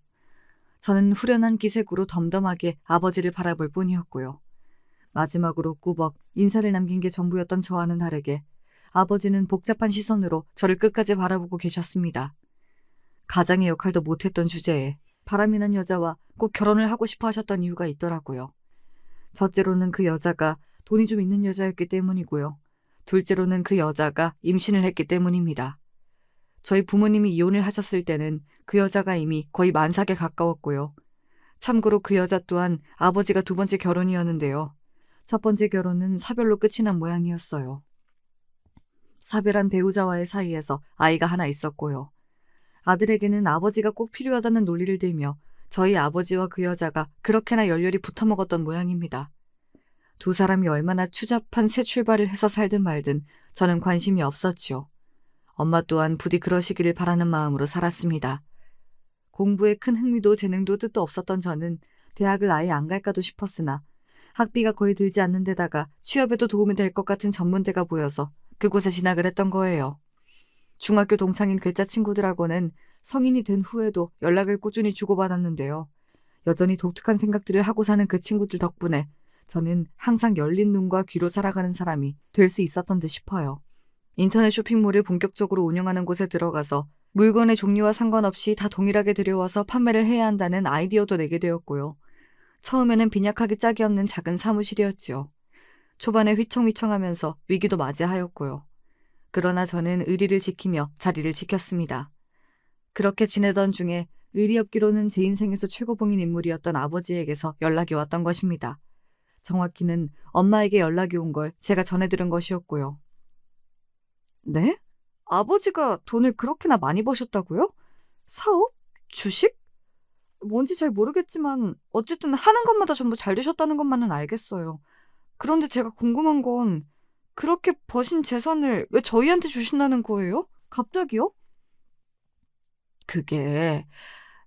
저는 후련한 기색으로 덤덤하게 아버지를 바라볼 뿐이었고요. 마지막으로 꾸벅 인사를 남긴 게 전부였던 저와는 다르게 아버지는 복잡한 시선으로 저를 끝까지 바라보고 계셨습니다. 가장의 역할도 못했던 주제에 바람이 난 여자와 꼭 결혼을 하고 싶어 하셨던 이유가 있더라고요. 첫째로는 그 여자가 돈이 좀 있는 여자였기 때문이고요. 둘째로는 그 여자가 임신을 했기 때문입니다. 저희 부모님이 이혼을 하셨을 때는 그 여자가 이미 거의 만삭에 가까웠고요. 참고로 그 여자 또한 아버지가 두 번째 결혼이었는데요. 첫 번째 결혼은 사별로 끝이 난 모양이었어요. 사별한 배우자와의 사이에서 아이가 하나 있었고요. 아들에게는 아버지가 꼭 필요하다는 논리를 들며 저희 아버지와 그 여자가 그렇게나 열렬히 붙어먹었던 모양입니다. 두 사람이 얼마나 추잡한 새 출발을 해서 살든 말든 저는 관심이 없었지요. 엄마 또한 부디 그러시기를 바라는 마음으로 살았습니다. 공부에 큰 흥미도 재능도 뜻도 없었던 저는 대학을 아예 안 갈까도 싶었으나 학비가 거의 들지 않는 데다가 취업에도 도움이 될 것 같은 전문대가 보여서 그곳에 진학을 했던 거예요. 중학교 동창인 괴짜 친구들하고는 성인이 된 후에도 연락을 꾸준히 주고받았는데요. 여전히 독특한 생각들을 하고 사는 그 친구들 덕분에 저는 항상 열린 눈과 귀로 살아가는 사람이 될 수 있었던 듯 싶어요. 인터넷 쇼핑몰을 본격적으로 운영하는 곳에 들어가서 물건의 종류와 상관없이 다 동일하게 들여와서 판매를 해야 한다는 아이디어도 내게 되었고요. 처음에는 빈약하게 짝이 없는 작은 사무실이었지요. 초반에 휘청휘청하면서 위기도 맞이하였고요. 그러나 저는 의리를 지키며 자리를 지켰습니다. 그렇게 지내던 중에 의리 없기로는 제 인생에서 최고봉인 인물이었던 아버지에게서 연락이 왔던 것입니다. 정확히는 엄마에게 연락이 온 걸 제가 전해들은 것이었고요. 네? 아버지가 돈을 그렇게나 많이 버셨다고요? 사업? 주식? 뭔지 잘 모르겠지만 어쨌든 하는 것마다 전부 잘 되셨다는 것만은 알겠어요. 그런데 제가 궁금한 건 그렇게 버신 재산을 왜 저희한테 주신다는 거예요? 갑자기요? 그게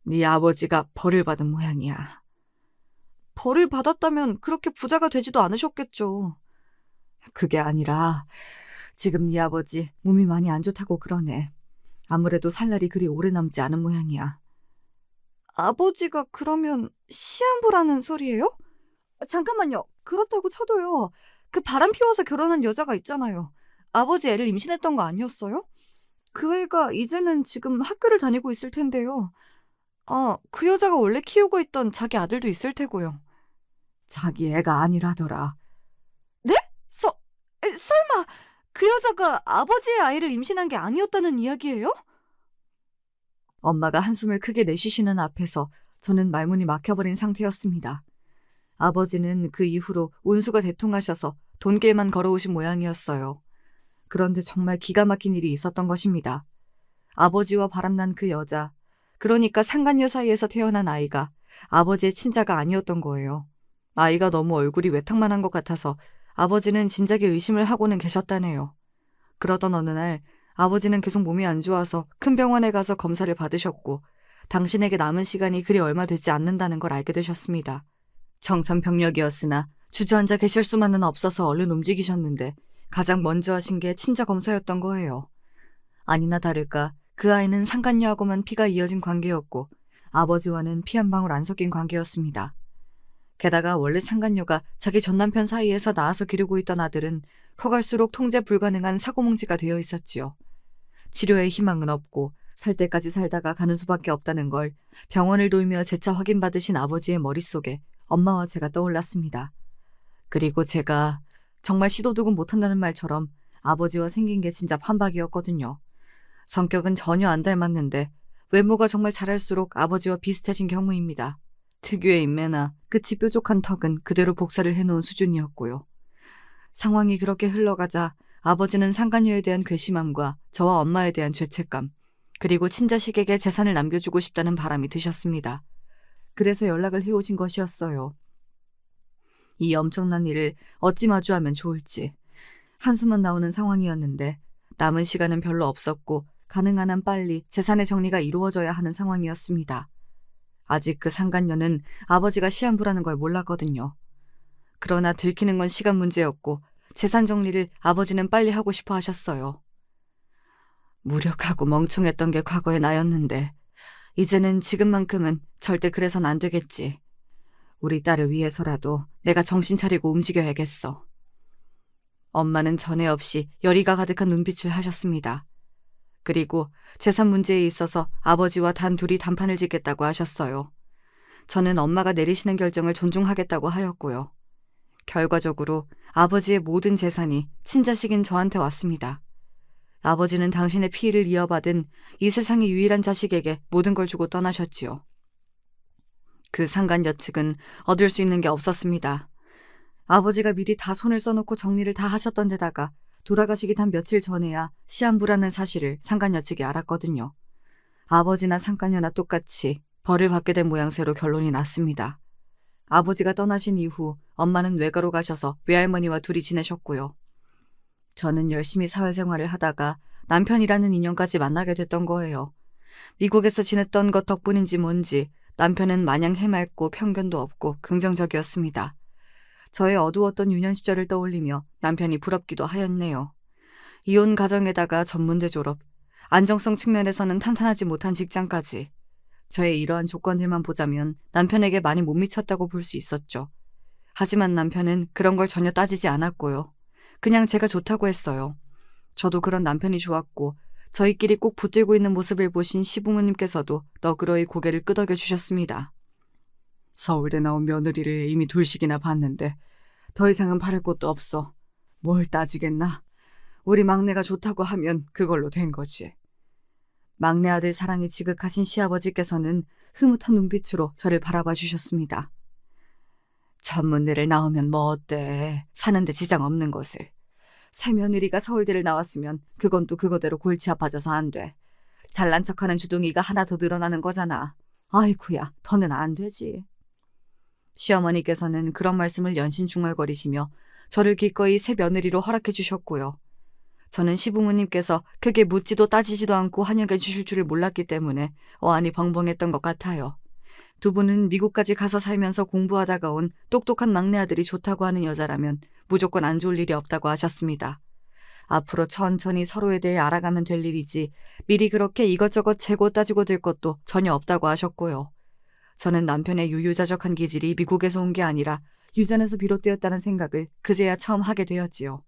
네 아버지가 벌을 받은 모양이야. 벌을 받았다면 그렇게 부자가 되지도 않으셨겠죠. 그게 아니라 지금 네 아버지 몸이 많이 안 좋다고 그러네. 아무래도 살 날이 그리 오래 남지 않은 모양이야. 아버지가 그러면 시한부라는 소리예요? 잠깐만요. 그렇다고 쳐도요. 그 바람 피워서 결혼한 여자가 있잖아요. 아버지 애를 임신했던 거 아니었어요? 그 애가 이제는 지금 학교를 다니고 있을 텐데요. 아, 그 여자가 원래 키우고 있던 자기 아들도 있을 테고요. 자기 애가 아니라더라. 네? 설마 그 여자가 아버지의 아이를 임신한 게 아니었다는 이야기예요? 엄마가 한숨을 크게 내쉬시는 앞에서 저는 말문이 막혀버린 상태였습니다. 아버지는 그 이후로 운수가 대통하셔서 돈길만 걸어오신 모양이었어요. 그런데 정말 기가 막힌 일이 있었던 것입니다. 아버지와 바람난 그 여자, 그러니까 상간녀 사이에서 태어난 아이가 아버지의 친자가 아니었던 거예요. 아이가 너무 얼굴이 외탕만한 것 같아서 아버지는 진작에 의심을 하고는 계셨다네요. 그러던 어느 날 아버지는 계속 몸이 안 좋아서 큰 병원에 가서 검사를 받으셨고 당신에게 남은 시간이 그리 얼마 되지 않는다는 걸 알게 되셨습니다. 청천벽력이었으나 주저앉아 계실 수만은 없어서 얼른 움직이셨는데 가장 먼저 하신 게 친자 검사였던 거예요. 아니나 다를까 그 아이는 상간녀하고만 피가 이어진 관계였고 아버지와는 피 한 방울 안 섞인 관계였습니다. 게다가 원래 상간녀가 자기 전남편 사이에서 낳아서 기르고 있던 아들은 커갈수록 통제 불가능한 사고뭉치가 되어 있었지요. 치료의 희망은 없고 살 때까지 살다가 가는 수밖에 없다는 걸 병원을 돌며 재차 확인받으신 아버지의 머릿속에 엄마와 제가 떠올랐습니다. 그리고 제가 정말 시도도 못한다는 말처럼 아버지와 생긴 게 진짜 판박이었거든요. 성격은 전혀 안 닮았는데 외모가 정말 자랄수록 아버지와 비슷해진 경우입니다. 특유의 인매나 끝이 뾰족한 턱은 그대로 복사를 해놓은 수준이었고요. 상황이 그렇게 흘러가자 아버지는 상간녀에 대한 괘씸함과 저와 엄마에 대한 죄책감, 그리고 친자식에게 재산을 남겨주고 싶다는 바람이 드셨습니다. 그래서 연락을 해오신 것이었어요. 이 엄청난 일을 어찌 마주하면 좋을지 한숨만 나오는 상황이었는데 남은 시간은 별로 없었고 가능한 한 빨리 재산의 정리가 이루어져야 하는 상황이었습니다. 아직 그 상간녀는 아버지가 시한부라는 걸 몰랐거든요. 그러나 들키는 건 시간 문제였고 재산 정리를 아버지는 빨리 하고 싶어 하셨어요. 무력하고 멍청했던 게 과거의 나였는데 이제는 지금만큼은 절대 그래선 안 되겠지. 우리 딸을 위해서라도 내가 정신 차리고 움직여야겠어. 엄마는 전에 없이 열의가 가득한 눈빛을 하셨습니다. 그리고 재산 문제에 있어서 아버지와 단 둘이 단판을 짓겠다고 하셨어요. 저는 엄마가 내리시는 결정을 존중하겠다고 하였고요. 결과적으로 아버지의 모든 재산이 친자식인 저한테 왔습니다. 아버지는 당신의 피를 이어받은 이 세상의 유일한 자식에게 모든 걸 주고 떠나셨지요. 그 상간녀 측은 얻을 수 있는 게 없었습니다. 아버지가 미리 다 손을 써놓고 정리를 다 하셨던 데다가 돌아가시기 단 며칠 전에야 시한부라는 사실을 상간녀 측이 알았거든요. 아버지나 상간녀나 똑같이 벌을 받게 된 모양새로 결론이 났습니다. 아버지가 떠나신 이후 엄마는 외가로 가셔서 외할머니와 둘이 지내셨고요. 저는 열심히 사회생활을 하다가 남편이라는 인연까지 만나게 됐던 거예요. 미국에서 지냈던 것 덕분인지 뭔지 남편은 마냥 해맑고 편견도 없고 긍정적이었습니다. 저의 어두웠던 유년 시절을 떠올리며 남편이 부럽기도 하였네요. 이혼 가정에다가 전문대 졸업, 안정성 측면에서는 탄탄하지 못한 직장까지. 저의 이러한 조건들만 보자면 남편에게 많이 못 미쳤다고 볼 수 있었죠. 하지만 남편은 그런 걸 전혀 따지지 않았고요. 그냥 제가 좋다고 했어요. 저도 그런 남편이 좋았고 저희끼리 꼭 붙들고 있는 모습을 보신 시부모님께서도 너그러이 고개를 끄덕여 주셨습니다. 서울대 나온 며느리를 이미 둘씩이나 봤는데 더 이상은 바랄 것도 없어. 뭘 따지겠나? 우리 막내가 좋다고 하면 그걸로 된 거지. 막내 아들 사랑이 지극하신 시아버지께서는 흐뭇한 눈빛으로 저를 바라봐 주셨습니다. 전문대를 나오면 뭐 어때? 사는데 지장 없는 곳을. 새며느리가 서울대를 나왔으면 그건 또 그거대로 골치 아파져서 안 돼. 잘난 척하는 주둥이가 하나 더 늘어나는 거잖아. 아이쿠야, 더는 안 되지. 시어머니께서는 그런 말씀을 연신 중얼거리시며 저를 기꺼이 새 며느리로 허락해 주셨고요. 저는 시부모님께서 크게 묻지도 따지지도 않고 환영해 주실 줄을 몰랐기 때문에 어안이 벙벙했던 것 같아요. 두 분은 미국까지 가서 살면서 공부하다가 온 똑똑한 막내 아들이 좋다고 하는 여자라면 무조건 안 좋을 일이 없다고 하셨습니다. 앞으로 천천히 서로에 대해 알아가면 될 일이지 미리 그렇게 이것저것 재고 따지고 될 것도 전혀 없다고 하셨고요. 저는 남편의 유유자적한 기질이 미국에서 온 게 아니라 유전에서 비롯되었다는 생각을 그제야 처음 하게 되었지요.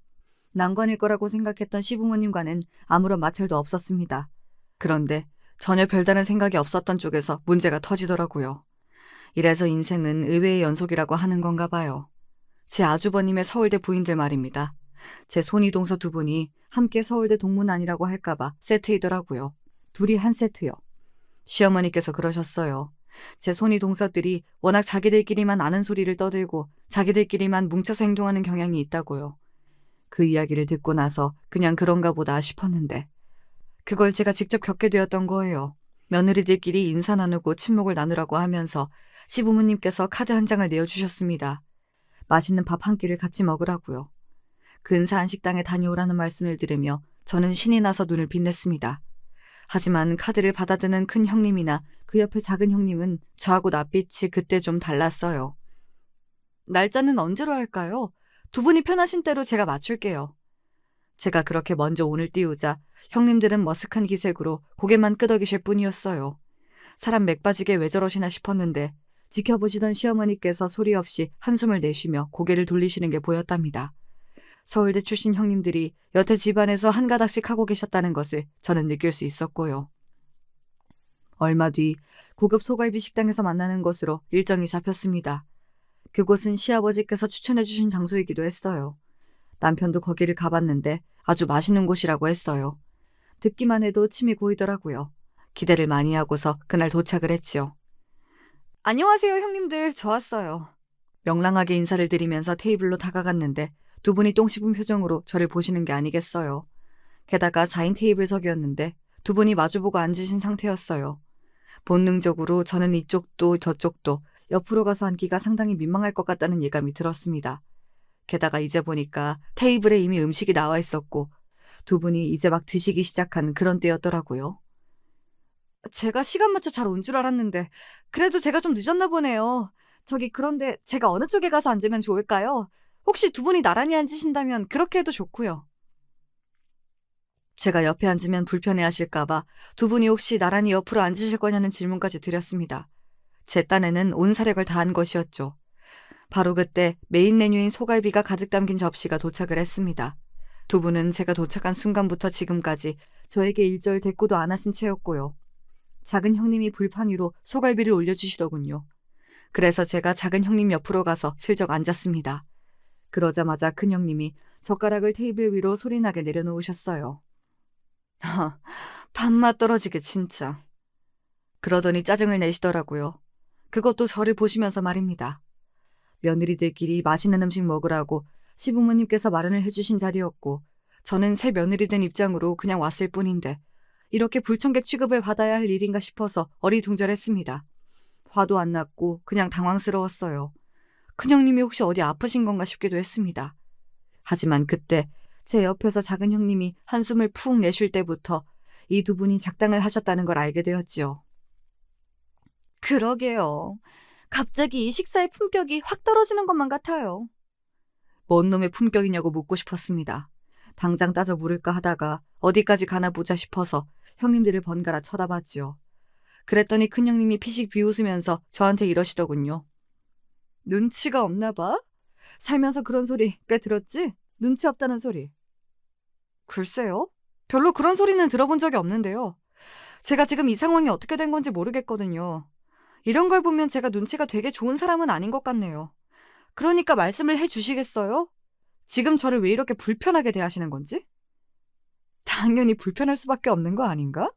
난관일 거라고 생각했던 시부모님과는 아무런 마찰도 없었습니다. 그런데 전혀 별다른 생각이 없었던 쪽에서 문제가 터지더라고요. 이래서 인생은 의외의 연속이라고 하는 건가 봐요. 제 아주버님의 서울대 부인들 말입니다. 제 손이동서 두 분이 함께 서울대 동문안이라고 할까봐 세트이더라고요. 둘이 한 세트요. 시어머니께서 그러셨어요. 제 손이동서들이 워낙 자기들끼리만 아는 소리를 떠들고 자기들끼리만 뭉쳐서 행동하는 경향이 있다고요. 그 이야기를 듣고 나서 그냥 그런가 보다 싶었는데 그걸 제가 직접 겪게 되었던 거예요. 며느리들끼리 인사 나누고 친목을 나누라고 하면서 시부모님께서 카드 한 장을 내어주셨습니다. 맛있는 밥 한 끼를 같이 먹으라고요. 근사한 식당에 다녀오라는 말씀을 들으며 저는 신이 나서 눈을 빛냈습니다. 하지만 카드를 받아드는 큰 형님이나 그 옆에 작은 형님은 저하고 낯빛이 그때 좀 달랐어요. 날짜는 언제로 할까요? 두 분이 편하신 대로 제가 맞출게요. 제가 그렇게 먼저 오늘 띄우자 형님들은 머쓱한 기색으로 고개만 끄덕이실 뿐이었어요. 사람 맥 빠지게 왜 저러시나 싶었는데 지켜보시던 시어머니께서 소리 없이 한숨을 내쉬며 고개를 돌리시는 게 보였답니다. 서울대 출신 형님들이 여태 집안에서 한 가닥씩 하고 계셨다는 것을 저는 느낄 수 있었고요. 얼마 뒤 고급 소갈비 식당에서 만나는 것으로 일정이 잡혔습니다. 그곳은 시아버지께서 추천해 주신 장소이기도 했어요. 남편도 거기를 가봤는데 아주 맛있는 곳이라고 했어요. 듣기만 해도 침이 고이더라고요. 기대를 많이 하고서 그날 도착을 했지요. 안녕하세요 형님들, 저 왔어요. 명랑하게 인사를 드리면서 테이블로 다가갔는데 두 분이 똥 씹은 표정으로 저를 보시는 게 아니겠어요. 게다가 4인 테이블석이었는데 두 분이 마주보고 앉으신 상태였어요. 본능적으로 저는 이쪽도 저쪽도 옆으로 가서 앉기가 상당히 민망할 것 같다는 예감이 들었습니다. 게다가 이제 보니까 테이블에 이미 음식이 나와 있었고 두 분이 이제 막 드시기 시작한 그런 때였더라고요. 제가 시간 맞춰 잘 온 줄 알았는데 그래도 제가 좀 늦었나 보네요. 저기 그런데 제가 어느 쪽에 가서 앉으면 좋을까요? 혹시 두 분이 나란히 앉으신다면 그렇게 해도 좋고요. 제가 옆에 앉으면 불편해하실까봐 두 분이 혹시 나란히 옆으로 앉으실 거냐는 질문까지 드렸습니다. 제 딴에는 온 사력을 다한 것이었죠. 바로 그때 메인 메뉴인 소갈비가 가득 담긴 접시가 도착을 했습니다. 두 분은 제가 도착한 순간부터 지금까지 저에게 일절 대꾸도 안 하신 채였고요. 작은 형님이 불판 위로 소갈비를 올려주시더군요. 그래서 제가 작은 형님 옆으로 가서 슬쩍 앉았습니다. 그러자마자 큰 형님이 젓가락을 테이블 위로 소리나게 내려놓으셨어요. 밥맛 떨어지게 진짜. 그러더니 짜증을 내시더라고요. 그것도 저를 보시면서 말입니다. 며느리들끼리 맛있는 음식 먹으라고 시부모님께서 마련을 해주신 자리였고 저는 새 며느리 된 입장으로 그냥 왔을 뿐인데 이렇게 불청객 취급을 받아야 할 일인가 싶어서 어리둥절했습니다. 화도 안 났고 그냥 당황스러웠어요. 큰형님이 혹시 어디 아프신 건가 싶기도 했습니다. 하지만 그때 제 옆에서 작은 형님이 한숨을 푹 내쉴 때부터 이 두 분이 작당을 하셨다는 걸 알게 되었지요. 그러게요. 갑자기 이 식사의 품격이 확 떨어지는 것만 같아요. 뭔 놈의 품격이냐고 묻고 싶었습니다. 당장 따져 물을까 하다가 어디까지 가나 보자 싶어서 형님들을 번갈아 쳐다봤지요. 그랬더니 큰형님이 피식 비웃으면서 저한테 이러시더군요. 눈치가 없나 봐? 살면서 그런 소리 꽤 들었지? 눈치 없다는 소리. 글쎄요. 별로 그런 소리는 들어본 적이 없는데요. 제가 지금 이 상황이 어떻게 된 건지 모르겠거든요. 이런 걸 보면 제가 눈치가 되게 좋은 사람은 아닌 것 같네요. 그러니까 말씀을 해주시겠어요? 지금 저를 왜 이렇게 불편하게 대하시는 건지? 당연히 불편할 수밖에 없는 거 아닌가?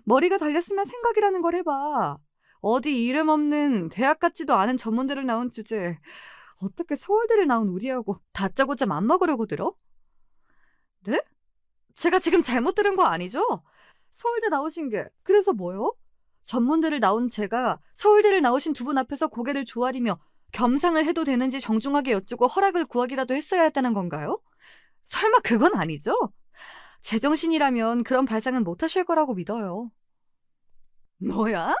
머리가 달렸으면 생각이라는 걸 해봐. 어디 이름 없는 대학 같지도 않은 전문대를 나온 주제에 어떻게 서울대를 나온 우리하고 다짜고짜 맘먹으려고 들어? 네? 제가 지금 잘못 들은 거 아니죠? 서울대 나오신 게 그래서 뭐요? 전문대를 나온 제가 서울대를 나오신 두 분 앞에서 고개를 조아리며 겸상을 해도 되는지 정중하게 여쭈고 허락을 구하기라도 했어야 했다는 건가요? 설마 그건 아니죠? 제정신이라면 그런 발상은 못 하실 거라고 믿어요. 뭐야?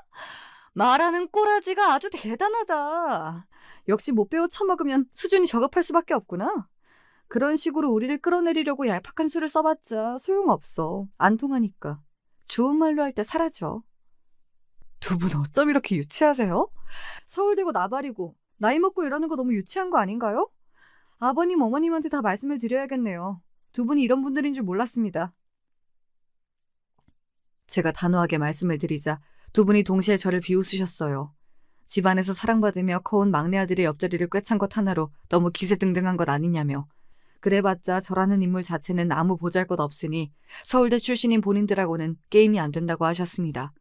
말하는 꼬라지가 아주 대단하다. 역시 못 배워 처먹으면 수준이 저급할 수밖에 없구나. 그런 식으로 우리를 끌어내리려고 얄팍한 수를 써봤자 소용없어. 안 통하니까. 좋은 말로 할 때 사라져. 두 분 어쩜 이렇게 유치하세요? 서울대고 나발이고 나이 먹고 이러는 거 너무 유치한 거 아닌가요? 아버님, 어머님한테 다 말씀을 드려야겠네요. 두 분이 이런 분들인 줄 몰랐습니다. 제가 단호하게 말씀을 드리자 두 분이 동시에 저를 비웃으셨어요. 집안에서 사랑받으며 커온 막내 아들의 옆자리를 꿰찬 것 하나로 너무 기세등등한 것 아니냐며. 그래봤자 저라는 인물 자체는 아무 보잘것 없으니 서울대 출신인 본인들하고는 게임이 안 된다고 하셨습니다.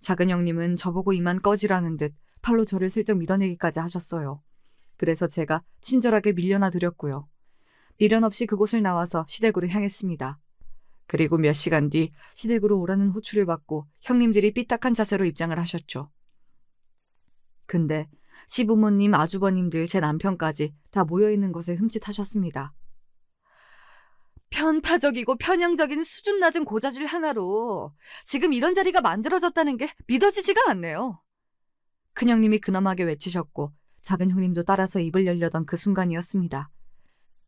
작은 형님은 저보고 이만 꺼지라는 듯 팔로 저를 슬쩍 밀어내기까지 하셨어요. 그래서 제가 친절하게 밀려나 드렸고요. 미련 없이 그곳을 나와서 시댁으로 향했습니다. 그리고 몇 시간 뒤 시댁으로 오라는 호출을 받고 형님들이 삐딱한 자세로 입장을 하셨죠. 근데 시부모님, 아주버님들, 제 남편까지 다 모여있는 것에 흠칫하셨습니다. 편파적이고 편향적인 수준 낮은 고자질 하나로 지금 이런 자리가 만들어졌다는 게 믿어지지가 않네요. 큰형님이 근엄하게 외치셨고 작은 형님도 따라서 입을 열려던 그 순간이었습니다.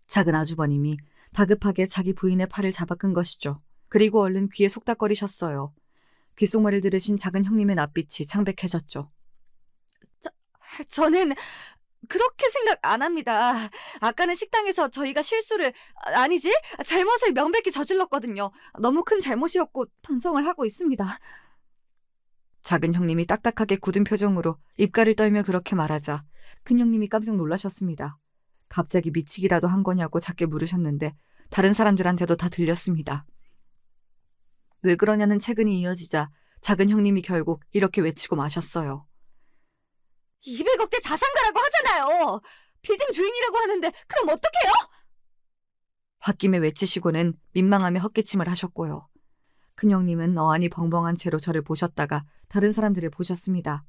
작은 아주버님이 다급하게 자기 부인의 팔을 잡아 끈 것이죠. 그리고 얼른 귀에 속닥거리셨어요. 귓속말을 들으신 작은 형님의 낯빛이 창백해졌죠. 저는 그렇게 생각 안 합니다. 아까는 식당에서 저희가 실수를, 아니지, 잘못을 명백히 저질렀거든요. 너무 큰 잘못이었고 반성을 하고 있습니다. 작은 형님이 딱딱하게 굳은 표정으로 입가를 떨며 그렇게 말하자 큰 형님이 깜짝 놀라셨습니다. 갑자기 미치기라도 한 거냐고 작게 물으셨는데 다른 사람들한테도 다 들렸습니다. 왜 그러냐는 채근이 이어지자 작은 형님이 결국 이렇게 외치고 마셨어요. 200억대 자산가라고 하잖아요. 빌딩 주인이라고 하는데 그럼 어떡해요? 홧김에 외치시고는 민망하며 헛기침을 하셨고요. 큰형님은 어안이 벙벙한 채로 저를 보셨다가 다른 사람들을 보셨습니다.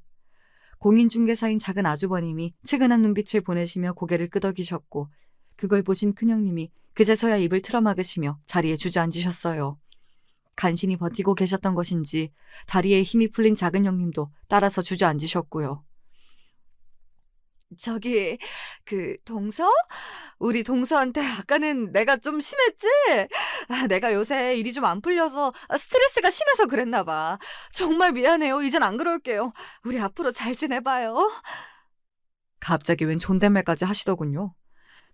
공인중개사인 작은 아주버님이 측은한 눈빛을 보내시며 고개를 끄덕이셨고 그걸 보신 큰형님이 그제서야 입을 틀어막으시며 자리에 주저앉으셨어요. 간신히 버티고 계셨던 것인지 다리에 힘이 풀린 작은 형님도 따라서 주저앉으셨고요. 저기, 동서? 우리 동서한테 아까는 내가 좀 심했지? 내가 요새 일이 좀 안 풀려서 스트레스가 심해서 그랬나 봐. 정말 미안해요. 이젠 안 그럴게요. 우리 앞으로 잘 지내봐요. 갑자기 웬 존댓말까지 하시더군요.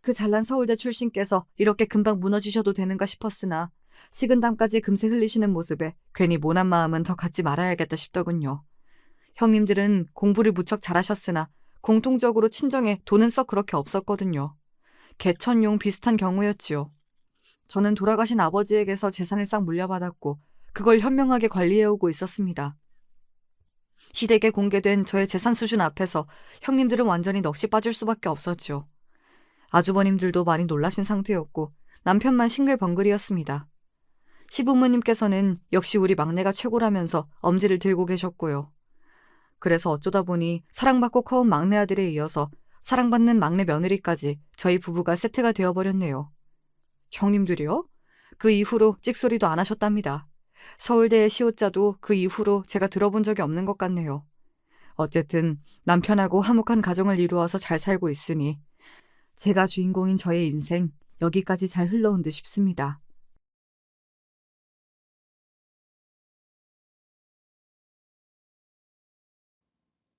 그 잘난 서울대 출신께서 이렇게 금방 무너지셔도 되는가 싶었으나 식은땀까지 금세 흘리시는 모습에 괜히 모난 마음은 더 갖지 말아야겠다 싶더군요. 형님들은 공부를 무척 잘하셨으나 공통적으로 친정에 돈은 썩 그렇게 없었거든요. 개천용 비슷한 경우였지요. 저는 돌아가신 아버지에게서 재산을 싹 물려받았고 그걸 현명하게 관리해오고 있었습니다. 시댁에 공개된 저의 재산 수준 앞에서 형님들은 완전히 넋이 빠질 수밖에 없었죠. 아주버님들도 많이 놀라신 상태였고 남편만 싱글벙글이었습니다. 시부모님께서는 역시 우리 막내가 최고라면서 엄지를 들고 계셨고요. 그래서 어쩌다 보니 사랑받고 커온 막내 아들에 이어서 사랑받는 막내 며느리까지 저희 부부가 세트가 되어버렸네요. 형님들이요? 그 이후로 찍소리도 안 하셨답니다. 서울대의 시옷자도 그 이후로 제가 들어본 적이 없는 것 같네요. 어쨌든 남편하고 화목한 가정을 이루어서 잘 살고 있으니 제가 주인공인 저의 인생 여기까지 잘 흘러온 듯 싶습니다.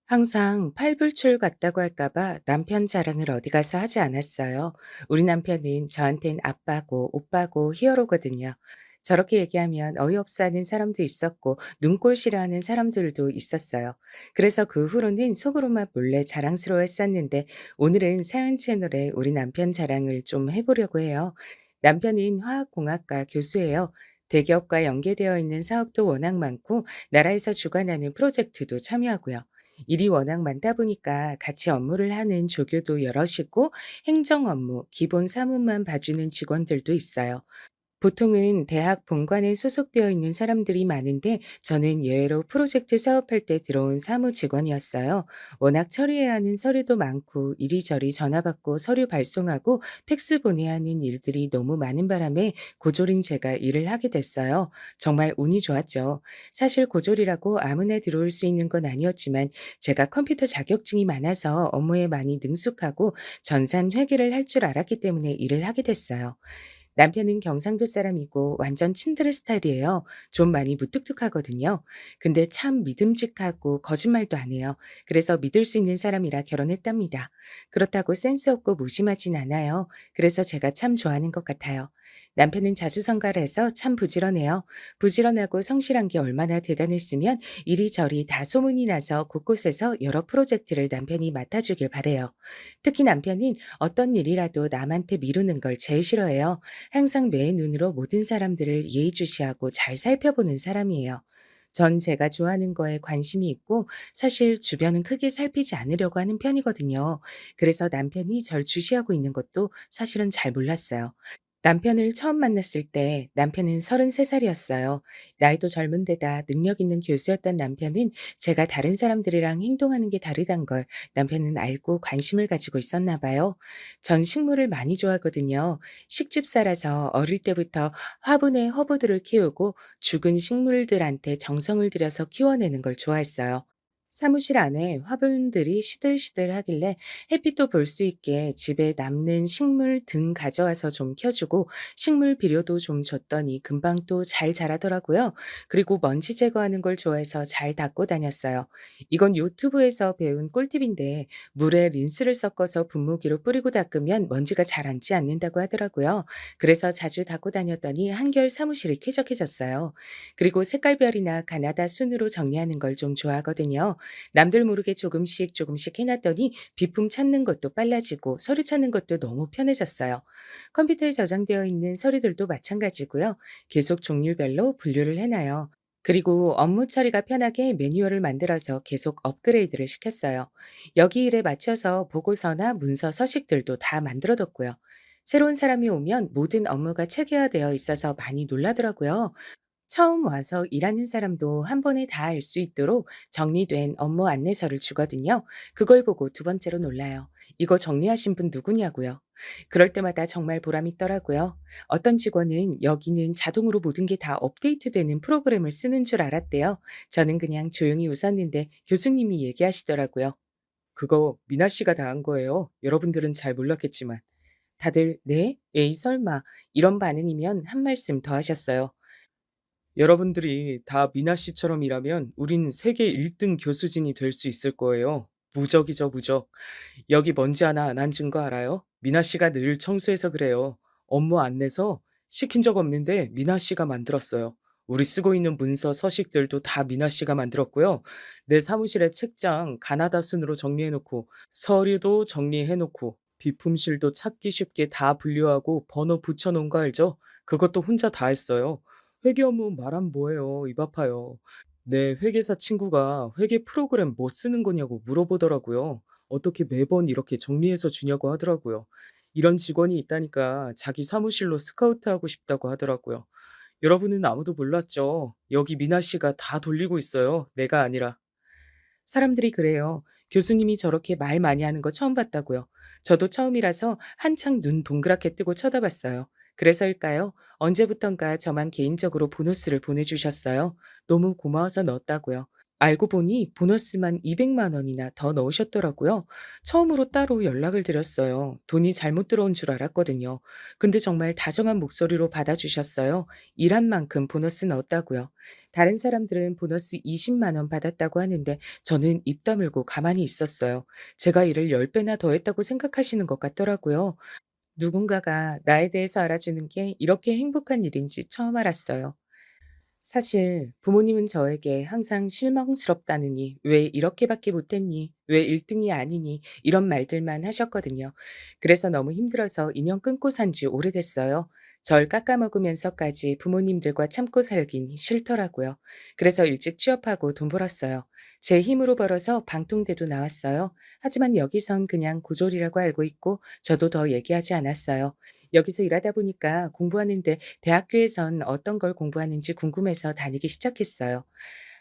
항상 팔불출 같다고 할까봐 남편 자랑을 어디 가서 하지 않았어요. 우리 남편은 저한텐 아빠고 오빠고 히어로거든요. 저렇게 얘기하면 어이없어 하는 사람도 있었고 눈꼴 싫어하는 사람들도 있었어요. 그래서 그 후로는 속으로만 몰래 자랑스러워 했었는데 오늘은 사연 채널에 우리 남편 자랑을 좀 해보려고 해요. 남편은 화학공학과 교수예요. 대기업과 연계되어 있는 사업도 워낙 많고 나라에서 주관하는 프로젝트도 참여하고요. 일이 워낙 많다 보니까 같이 업무를 하는 조교도 여럿이고 행정 업무, 기본 사무만 봐주는 직원들도 있어요. 보통은 대학 본관에 소속되어 있는 사람들이 많은데 저는 예외로 프로젝트 사업할 때 들어온 사무 직원이었어요. 워낙 처리해야 하는 서류도 많고 이리저리 전화 받고 서류 발송하고 팩스 보내야 하는 일들이 너무 많은 바람에 고졸인 제가 일을 하게 됐어요. 정말 운이 좋았죠. 사실 고졸이라고 아무나 들어올 수 있는 건 아니었지만 제가 컴퓨터 자격증이 많아서 업무에 많이 능숙하고 전산 회계를 할 줄 알았기 때문에 일을 하게 됐어요. 남편은 경상도 사람이고 완전 친드레 스타일이에요. 좀 많이 무뚝뚝하거든요. 근데 참 믿음직하고 거짓말도 안 해요. 그래서 믿을 수 있는 사람이라 결혼했답니다. 그렇다고 센스 없고 무심하진 않아요. 그래서 제가 참 좋아하는 것 같아요. 남편은 자수성가해서 참 부지런해요. 부지런하고 성실한 게 얼마나 대단했으면 이리저리 다 소문이 나서 곳곳에서 여러 프로젝트를 남편이 맡아주길 바래요. 특히 남편은 어떤 일이라도 남한테 미루는 걸 제일 싫어해요. 항상 매의 눈으로 모든 사람들을 예의주시하고 잘 살펴보는 사람이에요. 전 제가 좋아하는 거에 관심이 있고 사실 주변은 크게 살피지 않으려고 하는 편이거든요. 그래서 남편이 절 주시하고 있는 것도 사실은 잘 몰랐어요. 남편을 처음 만났을 때 남편은 33살이었어요. 나이도 젊은 데다 능력 있는 교수였던 남편은 제가 다른 사람들이랑 행동하는 게 다르단 걸 남편은 알고 관심을 가지고 있었나 봐요. 전 식물을 많이 좋아하거든요. 식집사라서 어릴 때부터 화분에 허브들을 키우고 죽은 식물들한테 정성을 들여서 키워내는 걸 좋아했어요. 사무실 안에 화분들이 시들시들하길래 햇빛도 볼 수 있게 집에 남는 식물 등 가져와서 좀 켜주고 식물 비료도 좀 줬더니 금방 또 잘 자라더라고요. 그리고 먼지 제거하는 걸 좋아해서 잘 닦고 다녔어요. 이건 유튜브에서 배운 꿀팁인데 물에 린스를 섞어서 분무기로 뿌리고 닦으면 먼지가 잘 앉지 않는다고 하더라고요. 그래서 자주 닦고 다녔더니 한결 사무실이 쾌적해졌어요. 그리고 색깔별이나 가나다 순으로 정리하는 걸 좀 좋아하거든요. 남들 모르게 조금씩 조금씩 해놨더니 비품 찾는 것도 빨라지고 서류 찾는 것도 너무 편해졌어요. 컴퓨터에 저장되어 있는 서류들도 마찬가지고요. 계속 종류별로 분류를 해놔요. 그리고 업무 처리가 편하게 매뉴얼을 만들어서 계속 업그레이드를 시켰어요. 여기 일에 맞춰서 보고서나 문서 서식들도 다 만들어뒀고요. 새로운 사람이 오면 모든 업무가 체계화되어 있어서 많이 놀라더라고요. 처음 와서 일하는 사람도 한 번에 다 알 수 있도록 정리된 업무 안내서를 주거든요. 그걸 보고 두 번째로 놀라요. 이거 정리하신 분 누구냐고요. 그럴 때마다 정말 보람 있더라고요. 어떤 직원은 여기는 자동으로 모든 게 다 업데이트되는 프로그램을 쓰는 줄 알았대요. 저는 그냥 조용히 웃었는데 교수님이 얘기하시더라고요. 그거 미나 씨가 다 한 거예요. 여러분들은 잘 몰랐겠지만. 다들 네? 에이 설마 이런 반응이면 한 말씀 더 하셨어요. 여러분들이 다 미나 씨처럼 일하면 우린 세계 1등 교수진이 될 수 있을 거예요. 무적이죠, 무적. 여기 먼지 하나 안 앉은 거 알아요? 미나 씨가 늘 청소해서 그래요. 업무 안내서 시킨 적 없는데 미나 씨가 만들었어요. 우리 쓰고 있는 문서 서식들도 다 미나 씨가 만들었고요. 내 사무실의 책장 가나다 순으로 정리해 놓고 서류도 정리해 놓고 비품실도 찾기 쉽게 다 분류하고 번호 붙여 놓은 거 알죠? 그것도 혼자 다 했어요. 회계 업무 말하면 뭐해요. 입 아파요. 내 회계사 친구가 회계 프로그램 뭐 쓰는 거냐고 물어보더라고요. 어떻게 매번 이렇게 정리해서 주냐고 하더라고요. 이런 직원이 있다니까 자기 사무실로 스카우트하고 싶다고 하더라고요. 여러분은 아무도 몰랐죠. 여기 미나 씨가 다 돌리고 있어요. 내가 아니라. 사람들이 그래요. 교수님이 저렇게 말 많이 하는 거 처음 봤다고요. 저도 처음이라서 한창 눈 동그랗게 뜨고 쳐다봤어요. 그래서일까요? 언제부턴가 저만 개인적으로 보너스를 보내주셨어요. 너무 고마워서 넣었다고요. 알고 보니 보너스만 200만 원이나 더 넣으셨더라고요. 처음으로 따로 연락을 드렸어요. 돈이 잘못 들어온 줄 알았거든요. 근데 정말 다정한 목소리로 받아주셨어요. 일한 만큼 보너스 넣었다고요. 다른 사람들은 보너스 20만 원 받았다고 하는데 저는 입 다물고 가만히 있었어요. 제가 일을 10배나 더 했다고 생각하시는 것 같더라고요. 누군가가 나에 대해서 알아주는 게 이렇게 행복한 일인지 처음 알았어요. 사실 부모님은 저에게 항상 실망스럽다느니, 왜 이렇게밖에 못했니, 왜 1등이 아니니, 이런 말들만 하셨거든요. 그래서 너무 힘들어서 인연 끊고 산지 오래됐어요. 절 깎아먹으면서까지 부모님들과 참고 살긴 싫더라고요. 그래서 일찍 취업하고 돈 벌었어요. 제 힘으로 벌어서 방통대도 나왔어요. 하지만 여기선 그냥 고졸이라고 알고 있고 저도 더 얘기하지 않았어요. 여기서 일하다 보니까 공부하는데 대학교에선 어떤 걸 공부하는지 궁금해서 다니기 시작했어요.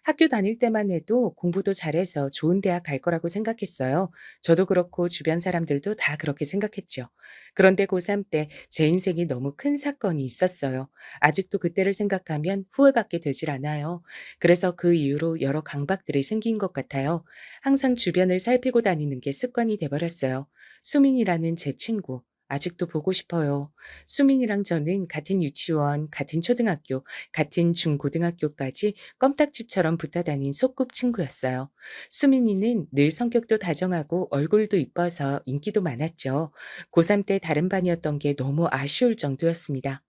학교 다닐 때만 해도 공부도 잘해서 좋은 대학 갈 거라고 생각했어요. 저도 그렇고 주변 사람들도 다 그렇게 생각했죠. 그런데 고3 때 제 인생이 너무 큰 사건이 있었어요. 아직도 그때를 생각하면 후회밖에 되질 않아요. 그래서 그 이후로 여러 강박들이 생긴 것 같아요. 항상 주변을 살피고 다니는 게 습관이 돼버렸어요. 수민이라는 제 친구. 아직도 보고 싶어요. 수민이랑 저는 같은 유치원, 같은 초등학교, 같은 중고등학교까지 껌딱지처럼 붙어 다닌 소꿉 친구였어요. 수민이는 늘 성격도 다정하고 얼굴도 이뻐서 인기도 많았죠. 고3 때 다른 반이었던 게 너무 아쉬울 정도였습니다.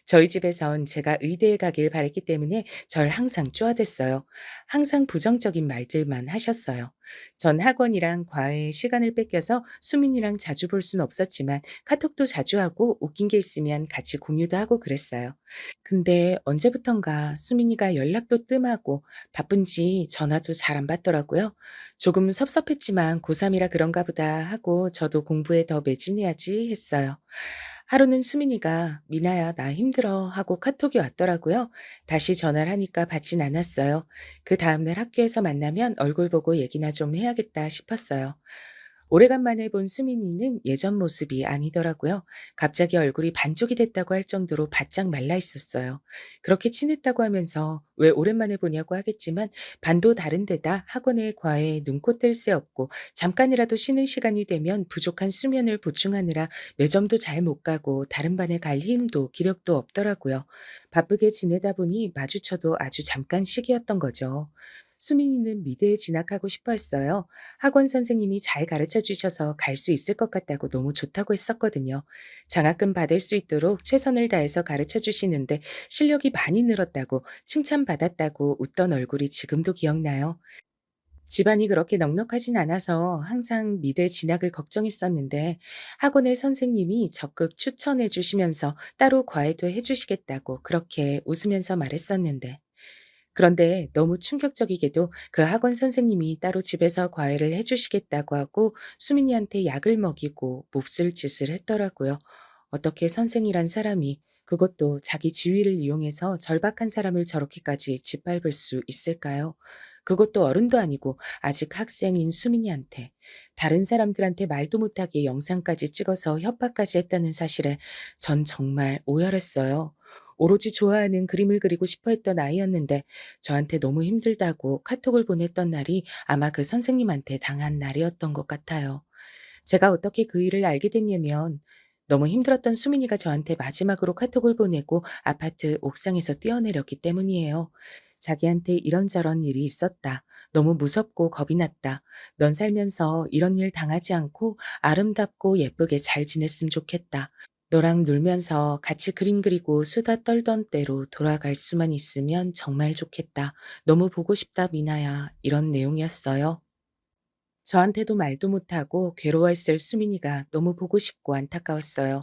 저희 집에선 제가 의대에 가길 바랬기 때문에 절 항상 쪼아댔어요. 항상 부정적인 말들만 하셨어요. 전 학원이랑 과외에 시간을 뺏겨서 수민이랑 자주 볼 순 없었지만 카톡도 자주 하고 웃긴 게 있으면 같이 공유도 하고 그랬어요. 근데 언제부턴가 수민이가 연락도 뜸하고 바쁜지 전화도 잘 안 받더라고요. 조금 섭섭했지만 고3이라 그런가 보다 하고 저도 공부에 더 매진해야지 했어요. 하루는 수민이가 미나야 나 힘들어 하고 카톡이 왔더라고요. 다시 전화를 하니까 받진 않았어요. 그 다음날 학교에서 만나면 얼굴 보고 얘기나 좀 해야겠다 싶었어요. 오래간만에 본 수민이는 예전 모습이 아니더라고요. 갑자기 얼굴이 반쪽이 됐다고 할 정도로 바짝 말라 있었어요. 그렇게 친했다고 하면서 왜 오랜만에 보냐고 하겠지만 반도 다른 데다 학원에 과외에 눈코 뜰 새 없고 잠깐이라도 쉬는 시간이 되면 부족한 수면을 보충하느라 매점도 잘 못 가고 다른 반에 갈 힘도 기력도 없더라고요. 바쁘게 지내다 보니 마주쳐도 아주 잠깐씩이었던 거죠. 수민이는 미대에 진학하고 싶어 했어요. 학원 선생님이 잘 가르쳐 주셔서 갈 수 있을 것 같다고 너무 좋다고 했었거든요. 장학금 받을 수 있도록 최선을 다해서 가르쳐 주시는데 실력이 많이 늘었다고 칭찬받았다고 웃던 얼굴이 지금도 기억나요. 집안이 그렇게 넉넉하진 않아서 항상 미대 진학을 걱정했었는데 학원의 선생님이 적극 추천해 주시면서 따로 과외도 해 주시겠다고 그렇게 웃으면서 말했었는데 그런데 너무 충격적이게도 그 학원 선생님이 따로 집에서 과외를 해 주시겠다고 하고 수민이한테 약을 먹이고 몹쓸 짓을 했더라고요. 어떻게 선생이란 사람이 그것도 자기 지위를 이용해서 절박한 사람을 저렇게까지 짓밟을 수 있을까요? 그것도 어른도 아니고 아직 학생인 수민이한테 다른 사람들한테 말도 못하게 영상까지 찍어서 협박까지 했다는 사실에 전 정말 오열했어요. 오로지 좋아하는 그림을 그리고 싶어 했던 아이였는데 저한테 너무 힘들다고 카톡을 보냈던 날이 아마 그 선생님한테 당한 날이었던 것 같아요. 제가 어떻게 그 일을 알게 됐냐면 너무 힘들었던 수민이가 저한테 마지막으로 카톡을 보내고 아파트 옥상에서 뛰어내렸기 때문이에요. 자기한테 이런저런 일이 있었다. 너무 무섭고 겁이 났다. 넌 살면서 이런 일 당하지 않고 아름답고 예쁘게 잘 지냈으면 좋겠다. 너랑 놀면서 같이 그림 그리고 수다 떨던 때로 돌아갈 수만 있으면 정말 좋겠다. 너무 보고 싶다, 미나야. 이런 내용이었어요. 저한테도 말도 못하고 괴로워했을 수민이가 너무 보고 싶고 안타까웠어요.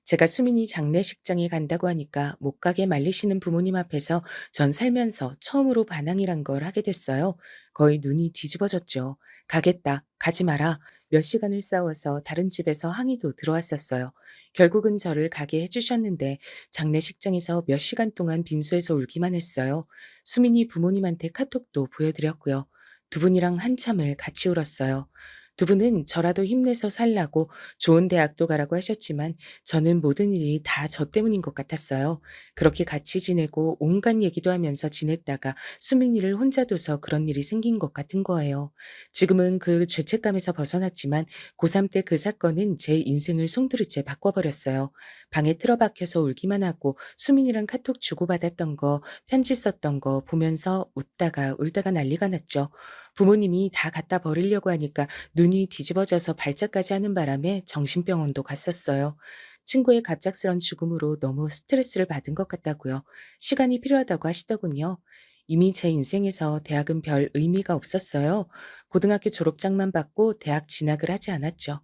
제가 수민이 장례식장에 간다고 하니까 못 가게 말리시는 부모님 앞에서 전 살면서 처음으로 반항이란 걸 하게 됐어요. 거의 눈이 뒤집어졌죠. 가겠다, 가지 마라. 몇 시간을 싸워서 다른 집에서 항의도 들어왔었어요. 결국은 저를 가게 해주셨는데 장례식장에서 몇 시간 동안 빈소에서 울기만 했어요. 수민이 부모님한테 카톡도 보여드렸고요. 두 분이랑 한참을 같이 울었어요. 두 분은 저라도 힘내서 살라고 좋은 대학도 가라고 하셨지만 저는 모든 일이 다 저 때문인 것 같았어요. 그렇게 같이 지내고 온갖 얘기도 하면서 지냈다가 수민이를 혼자 둬서 그런 일이 생긴 것 같은 거예요. 지금은 그 죄책감에서 벗어났지만 고3 때 그 사건은 제 인생을 송두리째 바꿔버렸어요. 방에 틀어박혀서 울기만 하고 수민이랑 카톡 주고받았던 거, 편지 썼던 거 보면서 웃다가 울다가 난리가 났죠. 부모님이 다 갖다 버리려고 하니까 눈이 뒤집어져서 발작까지 하는 바람에 정신병원도 갔었어요. 친구의 갑작스런 죽음으로 너무 스트레스를 받은 것 같다고요. 시간이 필요하다고 하시더군요. 이미 제 인생에서 대학은 별 의미가 없었어요. 고등학교 졸업장만 받고 대학 진학을 하지 않았죠.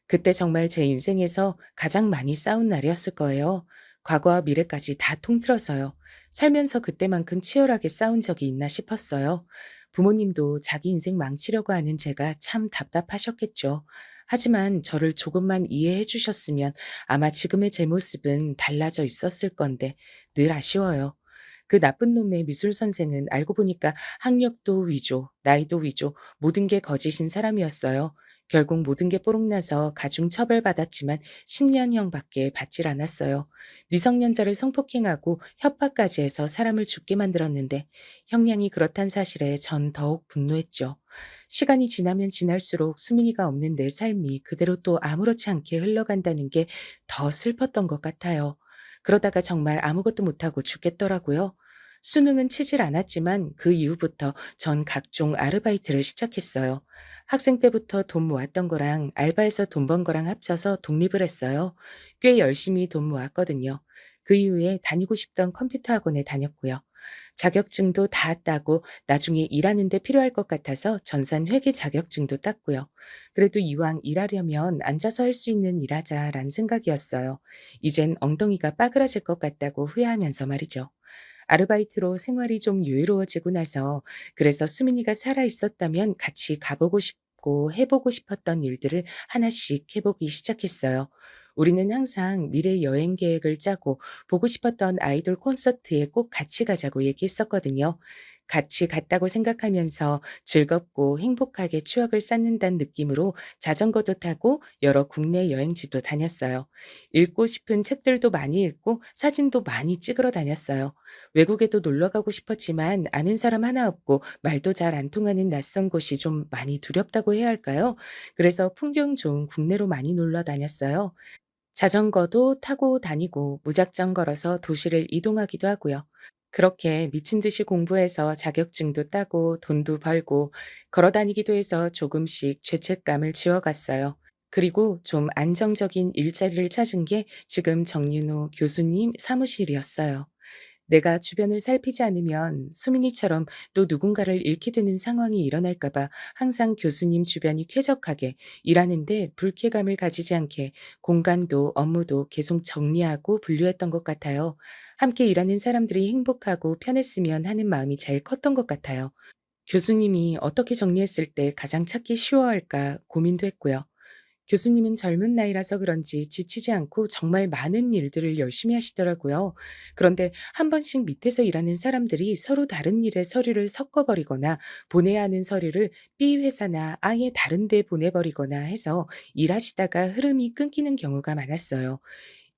그때 정말 제 인생에서 가장 많이 싸운 날이었을 거예요. 과거와 미래까지 다 통틀어서요. 살면서 그때만큼 치열하게 싸운 적이 있나 싶었어요. 부모님도 자기 인생 망치려고 하는 제가 참 답답하셨겠죠. 하지만 저를 조금만 이해해 주셨으면 아마 지금의 제 모습은 달라져 있었을 건데 늘 아쉬워요. 그 나쁜 놈의 미술 선생은 알고 보니까 학력도 위조, 나이도 위조, 모든 게 거짓인 사람이었어요. 결국 모든 게 뽀록나서 가중 처벌받았지만 10년형밖에 받질 않았어요. 미성년자를 성폭행하고 협박까지 해서 사람을 죽게 만들었는데 형량이 그렇단 사실에 전 더욱 분노했죠. 시간이 지나면 지날수록 수민이가 없는 내 삶이 그대로 또 아무렇지 않게 흘러간다는 게 더 슬펐던 것 같아요. 그러다가 정말 아무것도 못하고 죽겠더라고요. 수능은 치질 않았지만 그 이후부터 전 각종 아르바이트를 시작했어요. 학생 때부터 돈 모았던 거랑 알바해서 돈 번 거랑 합쳐서 독립을 했어요. 꽤 열심히 돈 모았거든요. 그 이후에 다니고 싶던 컴퓨터 학원에 다녔고요. 자격증도 다 따고 나중에 일하는 데 필요할 것 같아서 전산 회계 자격증도 땄고요. 그래도 이왕 일하려면 앉아서 할 수 있는 일하자란 생각이었어요. 이젠 엉덩이가 빠그라질 것 같다고 후회하면서 말이죠. 아르바이트로 생활이 좀 여유로워지고 나서 그래서 수민이가 살아 있었다면 같이 가보고 싶고 해보고 싶었던 일들을 하나씩 해보기 시작했어요. 우리는 항상 미래 여행 계획을 짜고 보고 싶었던 아이돌 콘서트에 꼭 같이 가자고 얘기했었거든요. 같이 갔다고 생각하면서 즐겁고 행복하게 추억을 쌓는다는 느낌으로 자전거도 타고 여러 국내 여행지도 다녔어요. 읽고 싶은 책들도 많이 읽고 사진도 많이 찍으러 다녔어요. 외국에도 놀러 가고 싶었지만 아는 사람 하나 없고 말도 잘 안 통하는 낯선 곳이 좀 많이 두렵다고 해야 할까요? 그래서 풍경 좋은 국내로 많이 놀러 다녔어요. 자전거도 타고 다니고 무작정 걸어서 도시를 이동하기도 하고요. 그렇게 미친 듯이 공부해서 자격증도 따고 돈도 벌고 걸어 다니기도 해서 조금씩 죄책감을 지워갔어요. 그리고 좀 안정적인 일자리를 찾은 게 지금 정윤호 교수님 사무실이었어요. 내가 주변을 살피지 않으면 수민이처럼 또 누군가를 잃게 되는 상황이 일어날까 봐 항상 교수님 주변이 쾌적하게 일하는데 불쾌감을 가지지 않게 공간도 업무도 계속 정리하고 분류했던 것 같아요. 함께 일하는 사람들이 행복하고 편했으면 하는 마음이 제일 컸던 것 같아요. 교수님이 어떻게 정리했을 때 가장 찾기 쉬워할까 고민도 했고요. 교수님은 젊은 나이라서 그런지 지치지 않고 정말 많은 일들을 열심히 하시더라고요. 그런데 한 번씩 밑에서 일하는 사람들이 서로 다른 일에 서류를 섞어버리거나 보내야 하는 서류를 B 회사나 아예 다른 데 보내버리거나 해서 일하시다가 흐름이 끊기는 경우가 많았어요.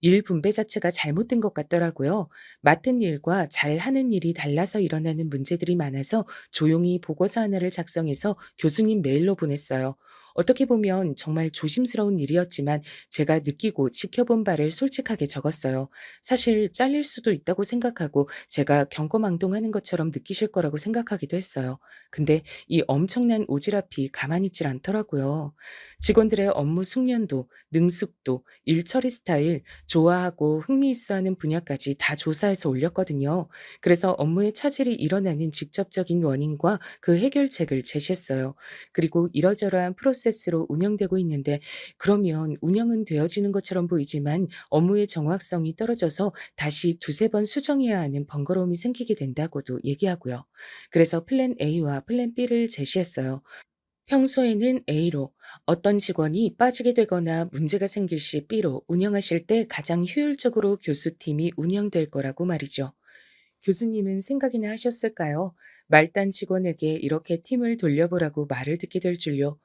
일 분배 자체가 잘못된 것 같더라고요. 맡은 일과 잘하는 일이 달라서 일어나는 문제들이 많아서 조용히 보고서 하나를 작성해서 교수님 메일로 보냈어요. 어떻게 보면 정말 조심스러운 일이었지만 제가 느끼고 지켜본 바를 솔직하게 적었어요. 사실 잘릴 수도 있다고 생각하고 제가 경거망동하는 것처럼 느끼실 거라고 생각하기도 했어요. 근데 이 엄청난 오지랖이 가만히 있질 않더라고요. 직원들의 업무 숙련도, 능숙도, 일 처리 스타일, 좋아하고 흥미있어하는 분야까지 다 조사해서 올렸거든요. 그래서 업무의 차질이 일어나는 직접적인 원인과 그 해결책을 제시했어요. 그리고 이러저러한 프로세스로 운영되고 있는데 그러면 운영은 되어지는 것처럼 보이지만 업무의 정확성이 떨어져서 다시 두세 번 수정해야 하는 번거로움이 생기게 된다고도 얘기하고요. 그래서 플랜 A와 플랜 B를 제시했어요. 평소에는 A로, 어떤 직원이 빠지게 되거나 문제가 생길 시 B로 운영하실 때 가장 효율적으로 교수팀이 운영될 거라고 말이죠. 교수님은 생각이나 하셨을까요? 말단 직원에게 이렇게 팀을 돌려보라고 말을 듣게 될 줄요.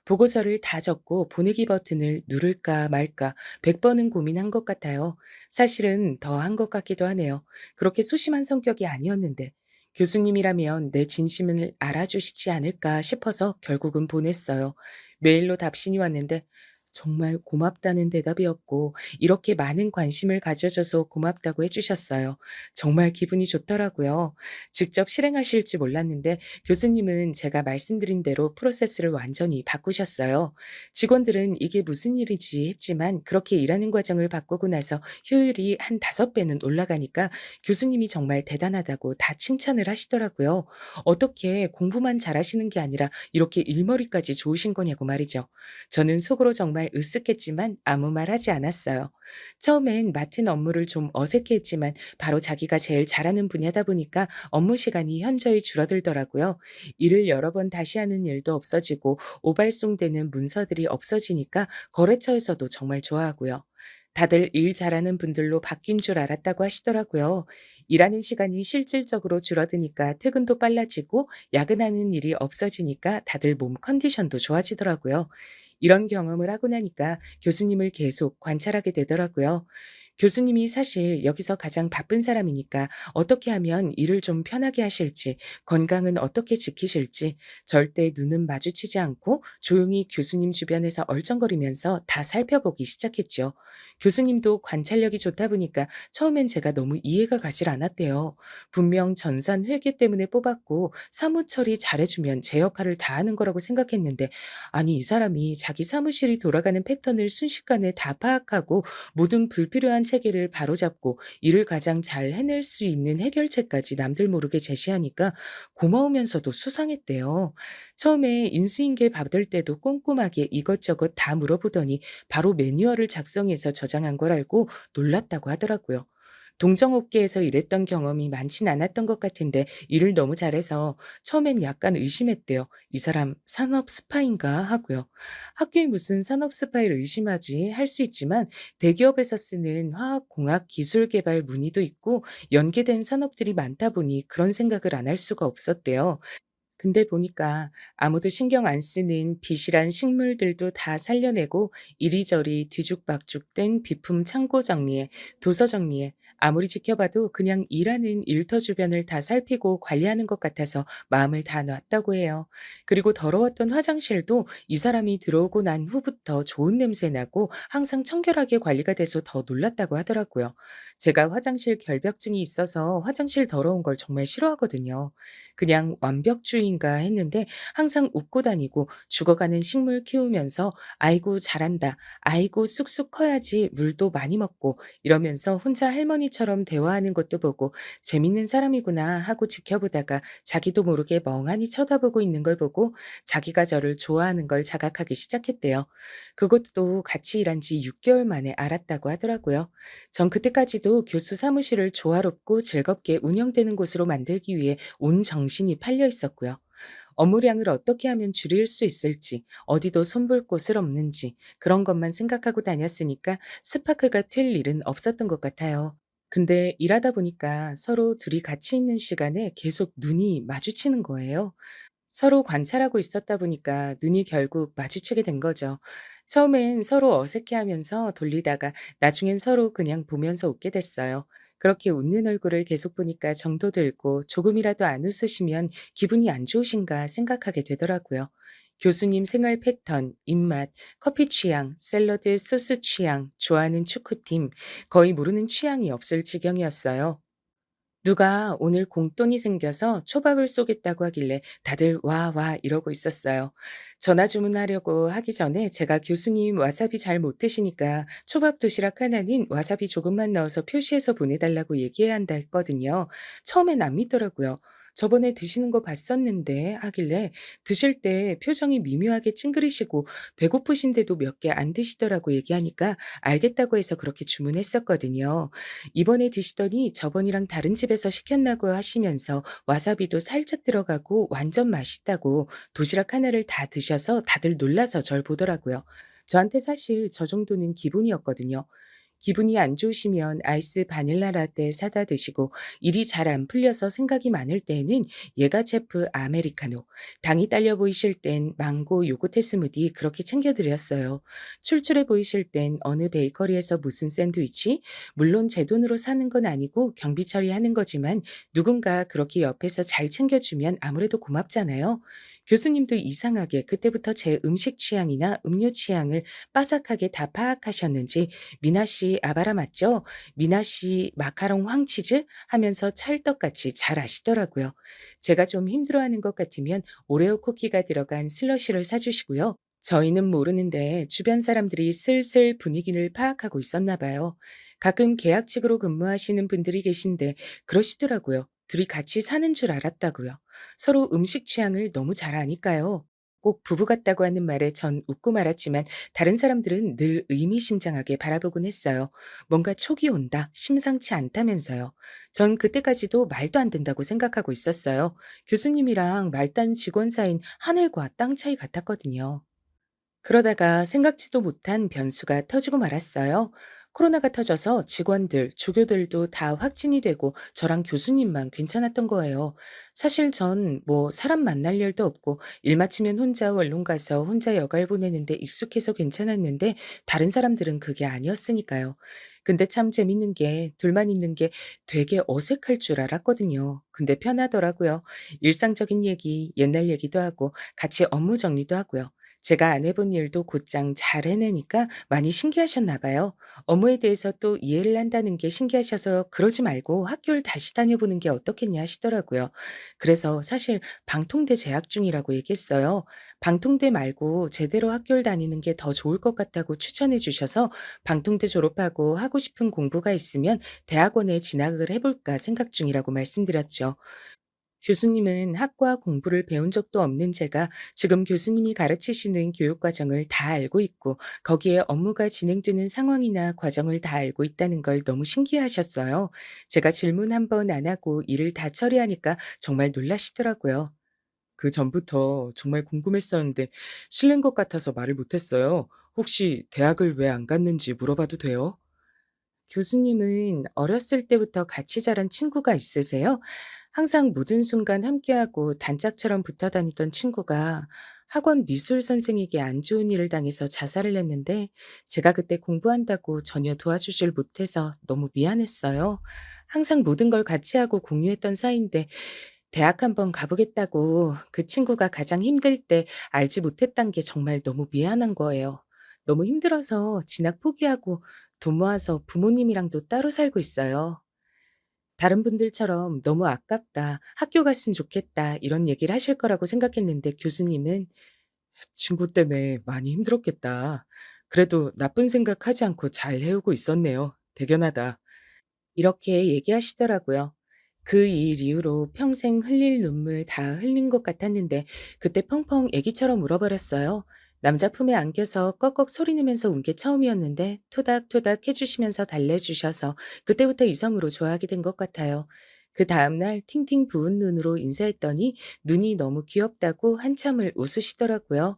보고서를 다 적고 보내기 버튼을 누를까 말까 100번은 고민한 것 같아요. 사실은 더 한 것 같기도 하네요. 그렇게 소심한 성격이 아니었는데 교수님이라면 내 진심을 알아주시지 않을까 싶어서 결국은 보냈어요. 메일로 답신이 왔는데 정말 고맙다는 대답이었고 이렇게 많은 관심을 가져줘서 고맙다고 해주셨어요. 정말 기분이 좋더라고요. 직접 실행하실지 몰랐는데 교수님은 제가 말씀드린 대로 프로세스를 완전히 바꾸셨어요. 직원들은 이게 무슨 일이지 했지만 그렇게 일하는 과정을 바꾸고 나서 효율이 한 5배는 올라가니까 교수님이 정말 대단하다고 다 칭찬을 하시더라고요. 어떻게 공부만 잘하시는 게 아니라 이렇게 일머리까지 좋으신 거냐고 말이죠. 저는 속으로 정말 정말 으쓱했지만 아무 말 하지 않았어요. 처음엔 맡은 업무를 좀 어색해했지만 바로 자기가 제일 잘하는 분야다 보니까 업무 시간이 현저히 줄어들더라고요. 일을 여러 번 다시 하는 일도 없어지고 오발송되는 문서들이 없어지니까 거래처에서도 정말 좋아하고요. 다들 일 잘하는 분들로 바뀐 줄 알았다고 하시더라고요. 일하는 시간이 실질적으로 줄어드니까 퇴근도 빨라지고 야근하는 일이 없어지니까 다들 몸 컨디션도 좋아지더라고요. 이런 경험을 하고 나니까 교수님을 계속 관찰하게 되더라고요. 교수님이 사실 여기서 가장 바쁜 사람이니까 어떻게 하면 일을 좀 편하게 하실지, 건강은 어떻게 지키실지 절대 눈은 마주치지 않고 조용히 교수님 주변에서 얼쩡거리면서 다 살펴보기 시작했죠. 교수님도 관찰력이 좋다 보니까 처음엔 제가 너무 이해가 가질 않았대요. 분명 전산 회계 때문에 뽑았고 사무 처리 잘해주면 제 역할을 다 하는 거라고 생각했는데, 아니 이 사람이 자기 사무실이 돌아가는 패턴을 순식간에 다 파악하고 모든 불필요한 체계를 바로잡고 일을 가장 잘 해낼 수 있는 해결책까지 남들 모르게 제시하니까 고마우면서도 수상했대요. 처음에 인수인계 받을 때도 꼼꼼하게 이것저것 다 물어보더니 바로 매뉴얼을 작성해서 저장한 걸 알고 놀랐다고 하더라고요. 동정업계에서 일했던 경험이 많진 않았던 것 같은데 일을 너무 잘해서 처음엔 약간 의심했대요. '이 사람 산업 스파인가?' 하고요. 학교에 무슨 산업 스파이를 의심하지 할 수 있지만 대기업에서 쓰는 화학공학 기술 개발 문의도 있고 연계된 산업들이 많다 보니 그런 생각을 안 할 수가 없었대요. 근데 보니까 아무도 신경 안 쓰는 비실한 식물들도 다 살려내고 이리저리 뒤죽박죽된 비품 창고 정리에 도서 정리에 아무리 지켜봐도 그냥 일하는 일터 주변을 다 살피고 관리하는 것 같아서 마음을 다 놨다고 해요. 그리고 더러웠던 화장실도 이 사람이 들어오고 난 후부터 좋은 냄새 나고 항상 청결하게 관리가 돼서 더 놀랐다고 하더라고요. 제가 화장실 결벽증이 있어서 화장실 더러운 걸 정말 싫어하거든요. 그냥 완벽주의인가 했는데 항상 웃고 다니고 죽어가는 식물 키우면서 "아이고 잘한다. 아이고 쑥쑥 커야지 물도 많이 먹고." 이러면서 혼자 할머니처럼 대화하는 것도 보고 '재밌는 사람이구나.' 하고 지켜보다가 자기도 모르게 멍하니 쳐다보고 있는 걸 보고 자기가 저를 좋아하는 걸 자각하기 시작했대요. 그것도 같이 일한 지 6개월 개월 만에 알았다고 하더라고요. 전 그때까지도 교수 사무실을 조화롭고 즐겁게 운영되는 곳으로 만들기 위해 온 정신이 팔려 있었고요. 업무량을 어떻게 하면 줄일 수 있을지, 어디도 손볼 곳을 없는지 그런 것만 생각하고 다녔으니까 스파크가 튈 일은 없었던 것 같아요. 근데 일하다 보니까 서로 둘이 같이 있는 시간에 계속 눈이 마주치는 거예요. 서로 관찰하고 있었다 보니까 눈이 결국 마주치게 된 거죠. 처음엔 서로 어색해하면서 돌리다가 나중엔 서로 그냥 보면서 웃게 됐어요. 그렇게 웃는 얼굴을 계속 보니까 정도 들고 조금이라도 안 웃으시면 기분이 안 좋으신가 생각하게 되더라고요. 교수님 생활 패턴, 입맛, 커피 취향, 샐러드 소스 취향, 좋아하는 축구팀, 거의 모르는 취향이 없을 지경이었어요. 누가 오늘 공돈이 생겨서 초밥을 쏘겠다고 하길래 다들 "와, 와." 이러고 있었어요. 전화 주문하려고 하기 전에 제가 "교수님 와사비 잘 못 드시니까 초밥 도시락 하나는 와사비 조금만 넣어서 표시해서 보내달라고 얘기해야 한다." 했거든요. 처음엔 안 믿더라고요. "저번에 드시는 거 봤었는데." 하길래 드실 때 표정이 미묘하게 찡그리시고 배고프신데도 몇 개 안 드시더라고 얘기하니까 알겠다고 해서 그렇게 주문했었거든요. 이번에 드시더니 저번이랑 다른 집에서 시켰나고 하시면서 와사비도 살짝 들어가고 완전 맛있다고 도시락 하나를 다 드셔서 다들 놀라서 절 보더라고요. 저한테 사실 저 정도는 기본이었거든요. 기분이 안 좋으시면 아이스 바닐라 라떼 사다 드시고 일이 잘 안 풀려서 생각이 많을 때에는 예가체프 아메리카노, 당이 딸려 보이실 땐 망고 요거트 스무디 그렇게 챙겨 드렸어요. 출출해 보이실 땐 어느 베이커리에서 무슨 샌드위치, 물론 제 돈으로 사는 건 아니고 경비 처리하는 거지만 누군가 그렇게 옆에서 잘 챙겨주면 아무래도 고맙잖아요. 교수님도 이상하게 그때부터 제 음식 취향이나 음료 취향을 빠삭하게 다 파악하셨는지 "미나 씨 아바라 맞죠? 미나 씨 마카롱 황치즈?" 하면서 찰떡같이 잘 아시더라고요. 제가 좀 힘들어하는 것 같으면 오레오 쿠키가 들어간 슬러시를 사 주시고요. 저희는 모르는데 주변 사람들이 슬슬 분위기를 파악하고 있었나 봐요. 가끔 계약직으로 근무하시는 분들이 계신데 그러시더라고요. 둘이 같이 사는 줄 알았다고요. 서로 음식 취향을 너무 잘 아니까요. 꼭 부부 같다고 하는 말에 전 웃고 말았지만 다른 사람들은 늘 의미심장하게 바라보곤 했어요. 뭔가 촉이 온다, 심상치 않다면서요. 전 그때까지도 말도 안 된다고 생각하고 있었어요. 교수님이랑 말단 직원 사이인 하늘과 땅 차이 같았거든요. 그러다가 생각지도 못한 변수가 터지고 말았어요. 코로나가 터져서 직원들, 조교들도 다 확진이 되고 저랑 교수님만 괜찮았던 거예요. 사실 전 뭐 사람 만날 일도 없고 일 마치면 혼자 원룸 가서 혼자 여갈 보내는데 익숙해서 괜찮았는데 다른 사람들은 그게 아니었으니까요. 근데 참 재밌는 게 둘만 있는 게 되게 어색할 줄 알았거든요. 근데 편하더라고요. 일상적인 얘기, 옛날 얘기도 하고 같이 업무 정리도 하고요. 제가 안 해본 일도 곧장 잘 해내니까 많이 신기하셨나 봐요. 업무에 대해서 또 이해를 한다는 게 신기하셔서 그러지 말고 학교를 다시 다녀보는 게 어떻겠냐 하시더라고요. 그래서 사실 방통대 재학 중이라고 얘기했어요. 방통대 말고 제대로 학교를 다니는 게 더 좋을 것 같다고 추천해 주셔서 방통대 졸업하고 하고 싶은 공부가 있으면 대학원에 진학을 해볼까 생각 중이라고 말씀드렸죠. 교수님은 학과 공부를 배운 적도 없는 제가 지금 교수님이 가르치시는 교육 과정을 다 알고 있고 거기에 업무가 진행되는 상황이나 과정을 다 알고 있다는 걸 너무 신기해하셨어요. 제가 질문 한 번 안 하고 일을 다 처리하니까 정말 놀라시더라고요. 그 전부터 정말 궁금했었는데 실례인 것 같아서 말을 못했어요. 혹시 대학을 왜 안 갔는지 물어봐도 돼요? 교수님은 어렸을 때부터 같이 자란 친구가 있으세요? 항상 모든 순간 함께하고 단짝처럼 붙어 다니던 친구가 학원 미술 선생에게 안 좋은 일을 당해서 자살을 했는데 제가 그때 공부한다고 전혀 도와주질 못해서 너무 미안했어요. 항상 모든 걸 같이 하고 공유했던 사이인데 대학 한번 가보겠다고 그 친구가 가장 힘들 때 알지 못했단 게 정말 너무 미안한 거예요. 너무 힘들어서 진학 포기하고 돈 모아서 부모님이랑도 따로 살고 있어요. 다른 분들처럼 "너무 아깝다. 학교 갔으면 좋겠다." 이런 얘기를 하실 거라고 생각했는데 교수님은 "친구 때문에 많이 힘들었겠다. 그래도 나쁜 생각하지 않고 잘 해오고 있었네요. 대견하다." 이렇게 얘기하시더라고요. 그 일 이후로 평생 흘릴 눈물 다 흘린 것 같았는데 그때 펑펑 애기처럼 울어버렸어요. 남자 품에 안겨서 꺽꺽 소리내면서 운 게 처음이었는데 토닥토닥 해주시면서 달래주셔서 그때부터 이성으로 좋아하게 된 것 같아요. 그 다음날 팅팅 부은 눈으로 인사했더니 눈이 너무 귀엽다고 한참을 웃으시더라고요.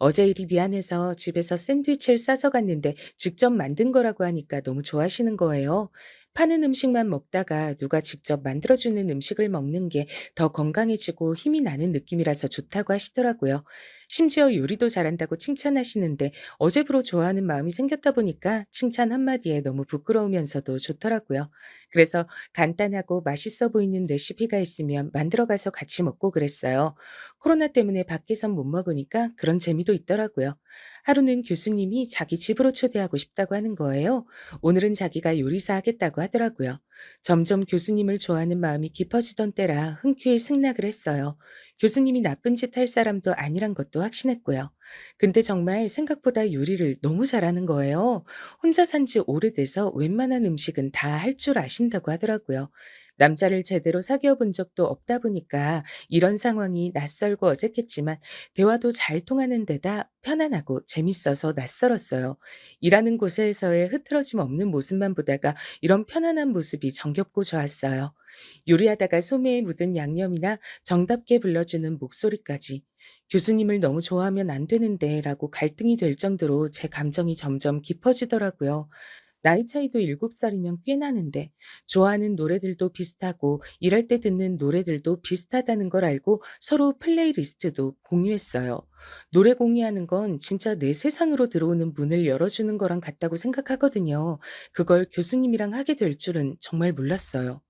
어제 일이 미안해서 집에서 샌드위치를 싸서 갔는데 직접 만든 거라고 하니까 너무 좋아하시는 거예요. 파는 음식만 먹다가 누가 직접 만들어주는 음식을 먹는 게 더 건강해지고 힘이 나는 느낌이라서 좋다고 하시더라고요. 심지어 요리도 잘한다고 칭찬하시는데 어제부로 좋아하는 마음이 생겼다 보니까 칭찬 한마디에 너무 부끄러우면서도 좋더라고요. 그래서 간단하고 맛있어 보이는 레시피가 있으면 만들어 가서 같이 먹고 그랬어요. 코로나 때문에 밖에선 못 먹으니까 그런 재미도 있더라고요. 하루는 교수님이 자기 집으로 초대하고 싶다고 하는 거예요. 오늘은 자기가 요리사 하겠다고 하더라고요. 점점 교수님을 좋아하는 마음이 깊어지던 때라 흔쾌히 승낙을 했어요. 교수님이 나쁜 짓 할 사람도 아니란 것도 확신했고요. 근데 정말 생각보다 요리를 너무 잘하는 거예요. 혼자 산지 오래돼서 웬만한 음식은 다 할 줄 아신다고 하더라고요. 남자를 제대로 사귀어 본 적도 없다 보니까 이런 상황이 낯설고 어색했지만 대화도 잘 통하는 데다 편안하고 재밌어서 낯설었어요. 일하는 곳에서의 흐트러짐 없는 모습만 보다가 이런 편안한 모습이 정겹고 좋았어요. 요리하다가 소매에 묻은 양념이나 정답게 불러주는 목소리까지. 교수님을 너무 좋아하면 안 되는데 라고 갈등이 될 정도로 제 감정이 점점 깊어지더라고요. 나이 차이도 7살이면 꽤 나는데 좋아하는 노래들도 비슷하고 일할 때 듣는 노래들도 비슷하다는 걸 알고 서로 플레이리스트도 공유했어요. 노래 공유하는 건 진짜 내 세상으로 들어오는 문을 열어주는 거랑 같다고 생각하거든요. 그걸 교수님이랑 하게 될 줄은 정말 몰랐어요.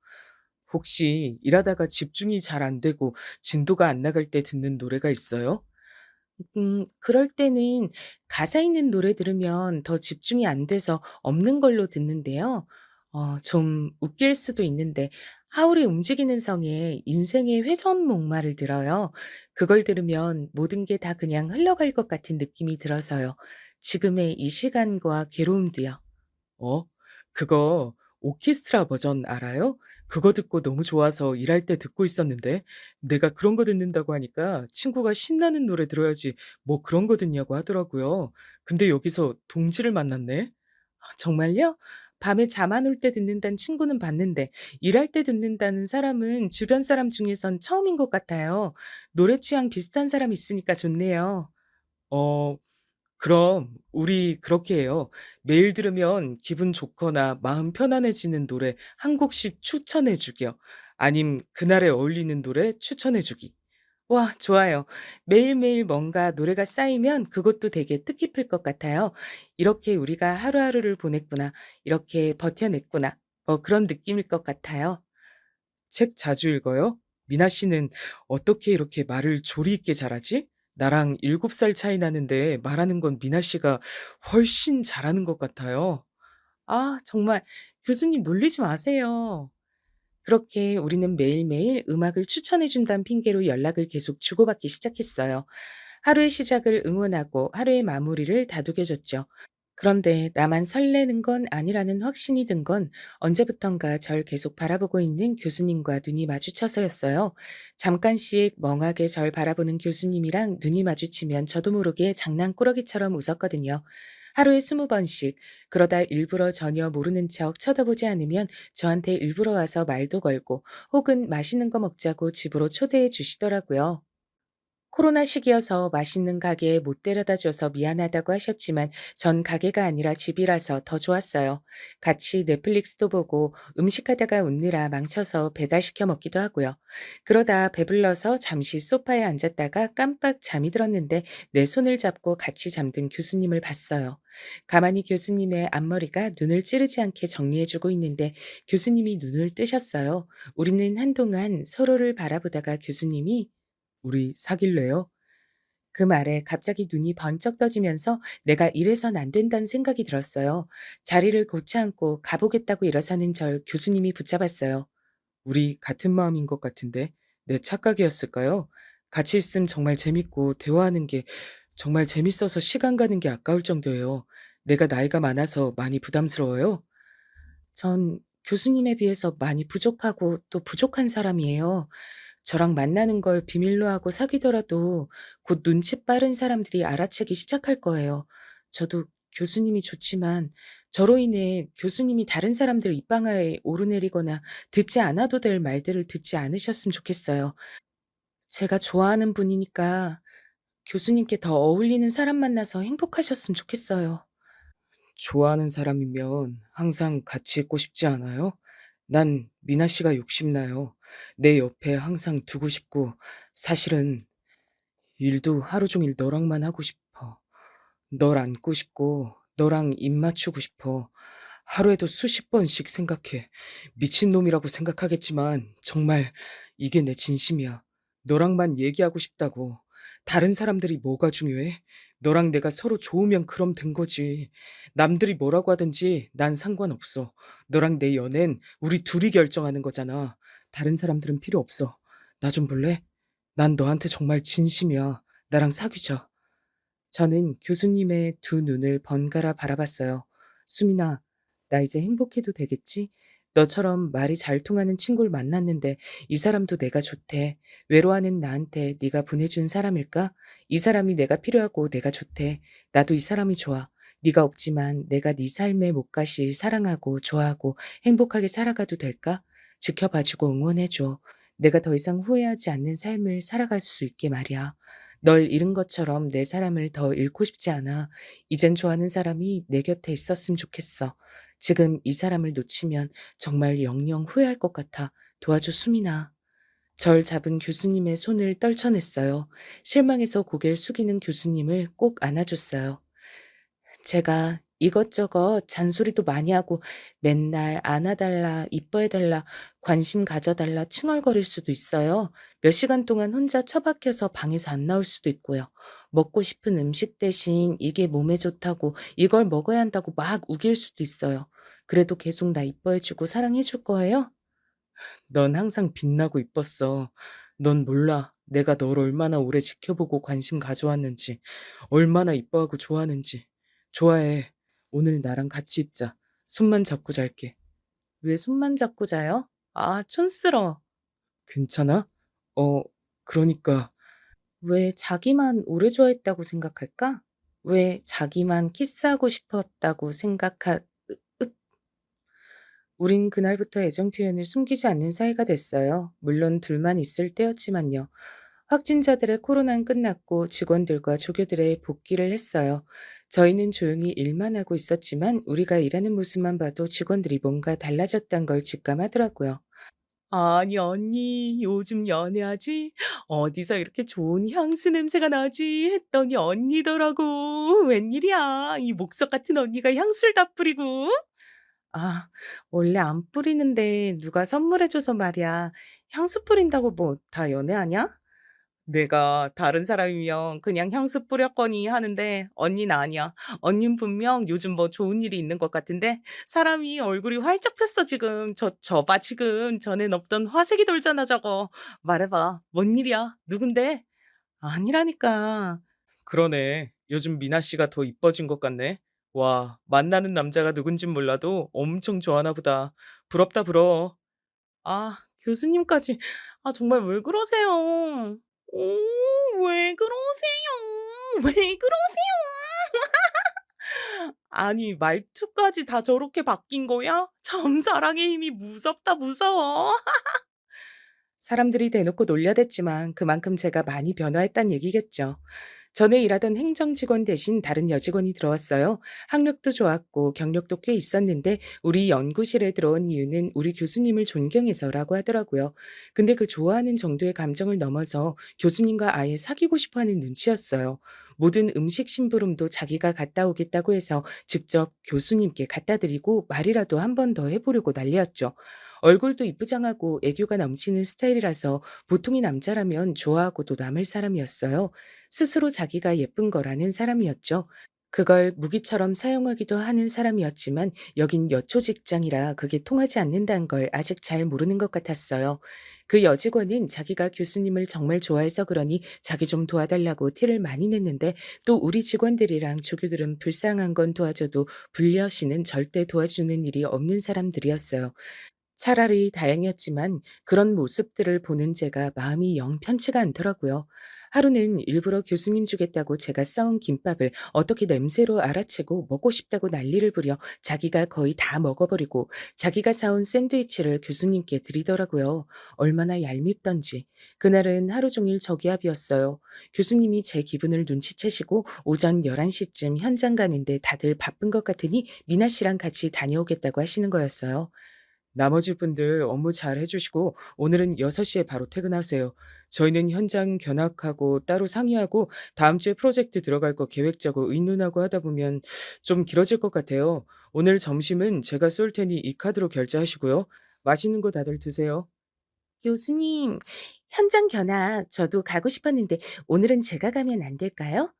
혹시 일하다가 집중이 잘 안 되고 진도가 안 나갈 때 듣는 노래가 있어요? 그럴 때는 가사 있는 노래 들으면 더 집중이 안 돼서 없는 걸로 듣는데요. 좀 웃길 수도 있는데 하울의 움직이는 성에 인생의 회전목마를 들어요. 그걸 들으면 모든 게 다 그냥 흘러갈 것 같은 느낌이 들어서요. 지금의 이 시간과 괴로움도요. 어? 그거 오케스트라 버전 알아요? 그거 듣고 너무 좋아서 일할 때 듣고 있었는데 내가 그런 거 듣는다고 하니까 친구가 신나는 노래 들어야지 뭐 그런 거 듣냐고 하더라고요. 근데 여기서 동지를 만났네. 아, 정말요? 밤에 잠 안 올 때 듣는다는 친구는 봤는데 일할 때 듣는다는 사람은 주변 사람 중에선 처음인 것 같아요. 노래 취향 비슷한 사람 있으니까 좋네요. 어, 그럼 우리 그렇게 해요. 매일 들으면 기분 좋거나 마음 편안해지는 노래 한 곡씩 추천해 주기요. 아님 그날에 어울리는 노래 추천해 주기. 와, 좋아요. 매일매일 뭔가 노래가 쌓이면 그것도 되게 뜻깊을 것 같아요. 이렇게 우리가 하루하루를 보냈구나. 이렇게 버텨냈구나. 그런 느낌일 것 같아요. 책 자주 읽어요? 미나 씨는 어떻게 이렇게 말을 조리 있게 잘하지? 나랑 7살 차이 나는데 말하는 건 미나 씨가 훨씬 잘하는 것 같아요. 아, 정말 교수님 놀리지 마세요. 그렇게 우리는 매일매일 음악을 추천해 준다는 핑계로 연락을 계속 주고받기 시작했어요. 하루의 시작을 응원하고 하루의 마무리를 다독여줬죠. 그런데 나만 설레는 건 아니라는 확신이 든 건 언제부턴가 절 계속 바라보고 있는 교수님과 눈이 마주쳐서였어요. 잠깐씩 멍하게 절 바라보는 교수님이랑 눈이 마주치면 저도 모르게 장난꾸러기처럼 웃었거든요. 하루에 20번씩, 그러다 일부러 전혀 모르는 척 쳐다보지 않으면 저한테 일부러 와서 말도 걸고 혹은 맛있는 거 먹자고 집으로 초대해 주시더라고요. 코로나 시기여서 맛있는 가게에 못 데려다 줘서 미안하다고 하셨지만 전 가게가 아니라 집이라서 더 좋았어요. 같이 넷플릭스도 보고 음식하다가 웃느라 망쳐서 배달시켜 먹기도 하고요. 그러다 배불러서 잠시 소파에 앉았다가 깜빡 잠이 들었는데 내 손을 잡고 같이 잠든 교수님을 봤어요. 가만히 교수님의 앞머리가 눈을 찌르지 않게 정리해주고 있는데 교수님이 눈을 뜨셨어요. 우리는 한동안 서로를 바라보다가 교수님이 "우리 사귈래요?" 그 말에 갑자기 눈이 번쩍 떠지면서 내가 이래선 안 된다는 생각이 들었어요. 자리를 고쳐 앉고 가보겠다고 일어서는 절 교수님이 붙잡았어요. "우리 같은 마음인 것 같은데 내 착각이었을까요? 같이 있으면 정말 재밌고 대화하는 게 정말 재밌어서 시간 가는 게 아까울 정도예요. 내가 나이가 많아서 많이 부담스러워요?" 전 교수님에 비해서 많이 부족하고 또 부족한 사람이에요. 저랑 만나는 걸 비밀로 하고 사귀더라도 곧 눈치 빠른 사람들이 알아채기 시작할 거예요. 저도 교수님이 좋지만 저로 인해 교수님이 다른 사람들 입방아에 오르내리거나 듣지 않아도 될 말들을 듣지 않으셨으면 좋겠어요. 제가 좋아하는 분이니까 교수님께 더 어울리는 사람 만나서 행복하셨으면 좋겠어요. 좋아하는 사람이면 항상 같이 있고 싶지 않아요? 난 미나 씨가 욕심나요. 내 옆에 항상 두고 싶고, 사실은 일도 하루 종일 너랑만 하고 싶어. 널 안고 싶고, 너랑 입 맞추고 싶어. 하루에도 수십 번씩 생각해. 미친놈이라고 생각하겠지만, 정말 이게 내 진심이야. 너랑만 얘기하고 싶다고. 다른 사람들이 뭐가 중요해? 너랑 내가 서로 좋으면 그럼 된 거지. 남들이 뭐라고 하든지 난 상관없어. 너랑 내 연애는 우리 둘이 결정하는 거잖아. 다른 사람들은 필요 없어. 나 좀 볼래? 난 너한테 정말 진심이야. 나랑 사귀자. 저는 교수님의 두 눈을 번갈아 바라봤어요. 수민아, 나 이제 행복해도 되겠지? 너처럼 말이 잘 통하는 친구를 만났는데 이 사람도 내가 좋대. 외로워하는 나한테 네가 보내준 사람일까? 이 사람이 내가 필요하고 내가 좋대. 나도 이 사람이 좋아. 네가 없지만 내가 네 삶의 몫같이 사랑하고 좋아하고 행복하게 살아가도 될까? 지켜봐주고 응원해줘. 내가 더 이상 후회하지 않는 삶을 살아갈 수 있게 말이야. 널 잃은 것처럼 내 사람을 더 잃고 싶지 않아. 이젠 좋아하는 사람이 내 곁에 있었으면 좋겠어. 지금 이 사람을 놓치면 정말 영영 후회할 것 같아. 도와줘, 수민아. 절 잡은 교수님의 손을 떨쳐냈어요. 실망해서 고개를 숙이는 교수님을 꼭 안아줬어요. 제가 이것저것 잔소리도 많이 하고 맨날 안아달라, 이뻐해달라, 관심 가져달라 칭얼거릴 수도 있어요. 몇 시간 동안 혼자 처박혀서 방에서 안 나올 수도 있고요. 먹고 싶은 음식 대신 이게 몸에 좋다고 이걸 먹어야 한다고 막 우길 수도 있어요. 그래도 계속 나 이뻐해주고 사랑해줄 거예요? 넌 항상 빛나고 이뻤어. 넌 몰라. 내가 널 얼마나 오래 지켜보고 관심 가져왔는지, 얼마나 이뻐하고 좋아하는지. 좋아해. 오늘 나랑 같이 있자. 손만 잡고 잘게. 왜 손만 잡고 자요? 아, 촌스러워. 괜찮아? 어, 그러니까. 왜 자기만 오래 좋아했다고 생각할까? 왜 자기만 키스하고 싶었다고 우린 그날부터 애정 표현을 숨기지 않는 사이가 됐어요. 물론 둘만 있을 때였지만요. 확진자들의 코로나는 끝났고 직원들과 조교들의 복귀를 했어요. 저희는 조용히 일만 하고 있었지만 우리가 일하는 모습만 봐도 직원들이 뭔가 달라졌단 걸 직감하더라고요. 아니, 언니, 요즘 연애하지? 어디서 이렇게 좋은 향수 냄새가 나지? 했더니 언니더라고. 웬일이야? 이 목석 같은 언니가 향수를 다 뿌리고. 아, 원래 안 뿌리는데 누가 선물해줘서 말이야. 향수 뿌린다고 뭐 다 연애하냐? 내가 다른 사람이면 그냥 향수 뿌렸거니 하는데 언니는 아니야. 언니는 분명 요즘 뭐 좋은 일이 있는 것 같은데 사람이 얼굴이 활짝 폈어 지금. 저 봐 지금. 전엔 없던 화색이 돌잖아 저거. 말해봐. 뭔 일이야? 누군데? 아니라니까. 그러네. 요즘 미나 씨가 더 이뻐진 것 같네. 와, 만나는 남자가 누군진 몰라도 엄청 좋아하나 보다. 부럽다, 부러워. 아, 교수님까지. 아, 정말 왜 그러세요? 왜 그러세요? 왜 그러세요? 아니, 말투까지 다 저렇게 바뀐 거야? 참, 사랑의 힘이 무섭다, 무서워. 사람들이 대놓고 놀려댔지만 그만큼 제가 많이 변화했단 얘기겠죠. 전에 일하던 행정 직원 대신 다른 여직원이 들어왔어요. 학력도 좋았고 경력도 꽤 있었는데 우리 연구실에 들어온 이유는 우리 교수님을 존경해서라고 하더라고요. 근데 그 좋아하는 정도의 감정을 넘어서 교수님과 아예 사귀고 싶어 하는 눈치였어요. 모든 음식 심부름도 자기가 갔다 오겠다고 해서 직접 교수님께 갖다 드리고 말이라도 한 번 더 해보려고 난리였죠. 얼굴도 이쁘장하고 애교가 넘치는 스타일이라서 보통의 남자라면 좋아하고도 남을 사람이었어요. 스스로 자기가 예쁜 거라는 사람이었죠. 그걸 무기처럼 사용하기도 하는 사람이었지만 여긴 여초 직장이라 그게 통하지 않는다는 걸 아직 잘 모르는 것 같았어요. 그 여직원은 자기가 교수님을 정말 좋아해서 그러니 자기 좀 도와달라고 티를 많이 냈는데 또 우리 직원들이랑 조교들은 불쌍한 건 도와줘도 불려시는 절대 도와주는 일이 없는 사람들이었어요. 차라리 다행이었지만 그런 모습들을 보는 제가 마음이 영 편치가 않더라고요. 하루는 일부러 교수님 주겠다고 제가 싸온 김밥을 어떻게 냄새로 알아채고 먹고 싶다고 난리를 부려 자기가 거의 다 먹어버리고 자기가 사온 샌드위치를 교수님께 드리더라고요. 얼마나 얄밉던지. 그날은 하루 종일 저기압이었어요. 교수님이 제 기분을 눈치채시고 오전 11시쯤 현장 가는데 다들 바쁜 것 같으니 미나 씨랑 같이 다녀오겠다고 하시는 거였어요. 나머지 분들 업무 잘 해주시고 오늘은 6시에 바로 퇴근하세요. 저희는 현장 견학하고 따로 상의하고 다음 주에 프로젝트 들어갈 거 계획 짜고 의논하고 하다 보면 좀 길어질 것 같아요. 오늘 점심은 제가 쏠 테니 이 카드로 결제하시고요. 맛있는 거 다들 드세요. 교수님, 현장 견학 저도 가고 싶었는데 오늘은 제가 가면 안 될까요?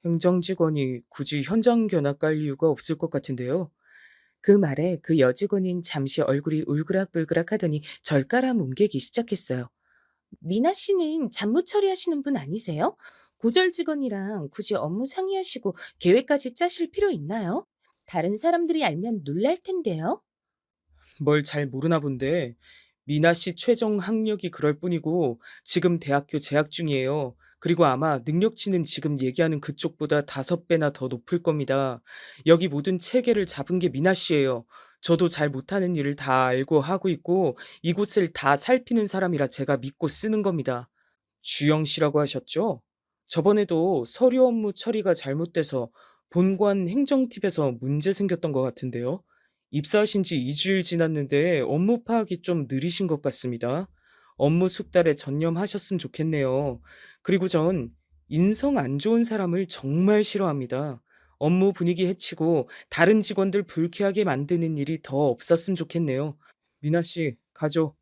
행정직원이 굳이 현장 견학 갈 이유가 없을 것 같은데요. 그 말에 그 여직원인 잠시 얼굴이 울그락불그락 하더니 절가라 뭉개기 시작했어요. 미나 씨는 잡무 처리하시는 분 아니세요? 고절 직원이랑 굳이 업무 상의하시고 계획까지 짜실 필요 있나요? 다른 사람들이 알면 놀랄 텐데요. 뭘 잘 모르나 본데 미나 씨 최종 학력이 그럴 뿐이고 지금 대학교 재학 중이에요. 그리고 아마 능력치는 지금 얘기하는 그쪽보다 5배나 더 높을 겁니다. 여기 모든 체계를 잡은 게 미나 씨예요. 저도 잘 못하는 일을 다 알고 하고 있고 이곳을 다 살피는 사람이라 제가 믿고 쓰는 겁니다. 주영 씨라고 하셨죠? 저번에도 서류 업무 처리가 잘못돼서 본관 행정팀에서 문제 생겼던 것 같은데요. 입사하신 지 2주일 지났는데 업무 파악이 좀 느리신 것 같습니다. 업무 숙달에 전념하셨으면 좋겠네요. 그리고 전 인성 안 좋은 사람을 정말 싫어합니다. 업무 분위기 해치고 다른 직원들 불쾌하게 만드는 일이 더 없었으면 좋겠네요. 미나 씨, 가죠.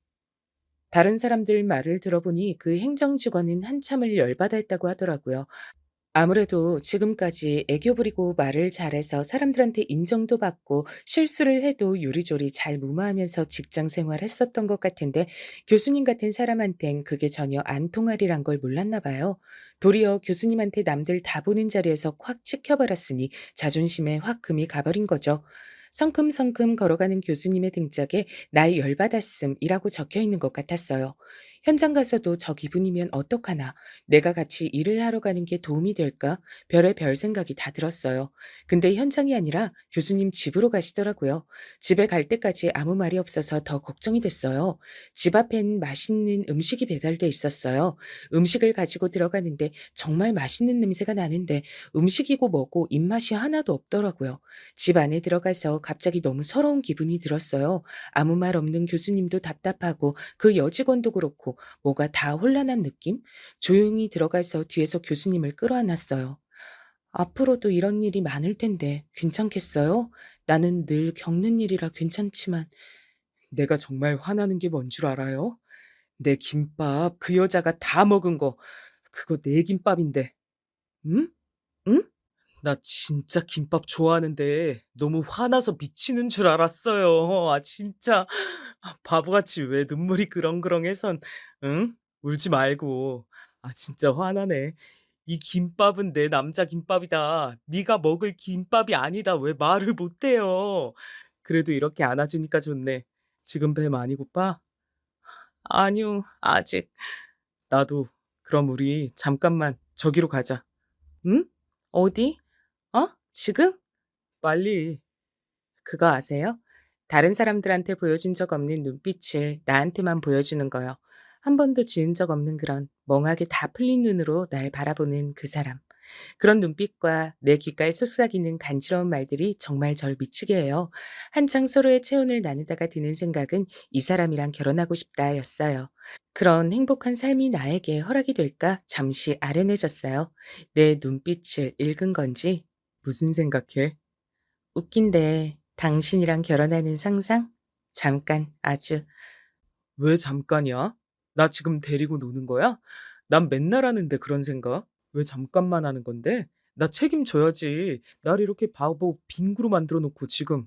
다른 사람들 말을 들어보니 그 행정 직원은 한참을 열받아 했다고 하더라고요. 아무래도 지금까지 애교 부리고 말을 잘해서 사람들한테 인정도 받고 실수를 해도 요리조리 잘 무마하면서 직장 생활했었던 것 같은데 교수님 같은 사람한텐 그게 전혀 안 통하리란 걸 몰랐나 봐요. 도리어 교수님한테 남들 다 보는 자리에서 콱 찍혀버렸으니 자존심에 확 금이 가버린 거죠. 성큼성큼 걸어가는 교수님의 등짝에 날 열받았음이라고 적혀 있는 것 같았어요. 현장 가서도 저 기분이면 어떡하나, 내가 같이 일을 하러 가는 게 도움이 될까? 별의 별 생각이 다 들었어요. 근데 현장이 아니라 교수님 집으로 가시더라고요. 집에 갈 때까지 아무 말이 없어서 더 걱정이 됐어요. 집 앞엔 맛있는 음식이 배달돼 있었어요. 음식을 가지고 들어가는데 정말 맛있는 냄새가 나는데 음식이고 뭐고 입맛이 하나도 없더라고요. 집 안에 들어가서 갑자기 너무 서러운 기분이 들었어요. 아무 말 없는 교수님도 답답하고 그 여직원도 그렇고 뭐가 다 혼란한 느낌? 조용히 들어가서 뒤에서 교수님을 끌어안았어요. 앞으로도 이런 일이 많을 텐데 괜찮겠어요? 나는 늘 겪는 일이라 괜찮지만 내가 정말 화나는 게 뭔 줄 알아요? 내 김밥 그 여자가 다 먹은 거 그거 내 김밥인데. 응? 응? 나 진짜 김밥 좋아하는데 너무 화나서 미치는 줄 알았어요. 아 진짜. 바보같이 왜 눈물이 그렁그렁해선. 응? 울지 말고. 아 진짜 화나네. 이 김밥은 내 남자 김밥이다. 네가 먹을 김밥이 아니다. 왜 말을 못 해요. 그래도 이렇게 안아주니까 좋네. 지금 배 많이 고파? 아니요, 아직. 나도. 그럼 우리 잠깐만 저기로 가자. 응? 어디? 어? 지금? 빨리. 그거 아세요? 다른 사람들한테 보여준 적 없는 눈빛을 나한테만 보여주는 거요. 한 번도 지은 적 없는 그런 멍하게 다 풀린 눈으로 날 바라보는 그 사람. 그런 눈빛과 내 귓가에 속삭이는 간지러운 말들이 정말 절 미치게 해요. 한창 서로의 체온을 나누다가 드는 생각은 이 사람이랑 결혼하고 싶다였어요. 그런 행복한 삶이 나에게 허락이 될까 잠시 아련해졌어요. 내 눈빛을 읽은 건지 무슨 생각해? 웃긴데 당신이랑 결혼하는 상상? 잠깐 아주. 왜 잠깐이야? 나 지금 데리고 노는 거야? 난 맨날 하는데 그런 생각. 왜 잠깐만 하는 건데? 나 책임져야지. 날 이렇게 바보 빙구로 만들어 놓고 지금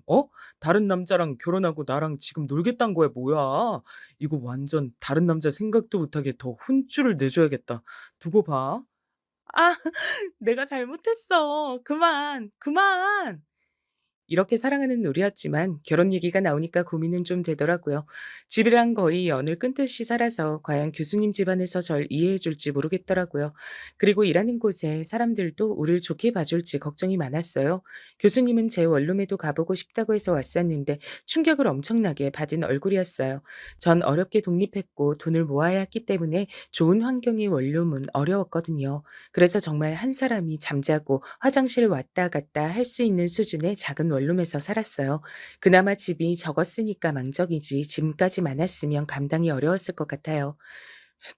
다른 남자랑 결혼하고 나랑 지금 놀겠다는 거야 뭐야? 이거 완전 다른 남자 생각도 못하게 더 혼쭐을 내줘야겠다. 두고 봐. 아, 내가 잘못했어. 그만, 그만. 이렇게 사랑하는 우리였지만 결혼 얘기가 나오니까 고민은 좀 되더라고요. 집이랑 거의 연을 끊듯이 살아서 과연 교수님 집안에서 절 이해해 줄지 모르겠더라고요. 그리고 일하는 곳에 사람들도 우리를 좋게 봐줄지 걱정이 많았어요. 교수님은 제 원룸에도 가보고 싶다고 해서 왔었는데 충격을 엄청나게 받은 얼굴이었어요. 전 어렵게 독립했고 돈을 모아야 했기 때문에 좋은 환경의 원룸은 어려웠거든요. 그래서 정말 한 사람이 잠자고 화장실 왔다 갔다 할 수 있는 수준의 작은 원룸에서 살았어요. 그나마 집이 적었으니까 망정이지 짐까지 많았으면 감당이 어려웠을 것 같아요.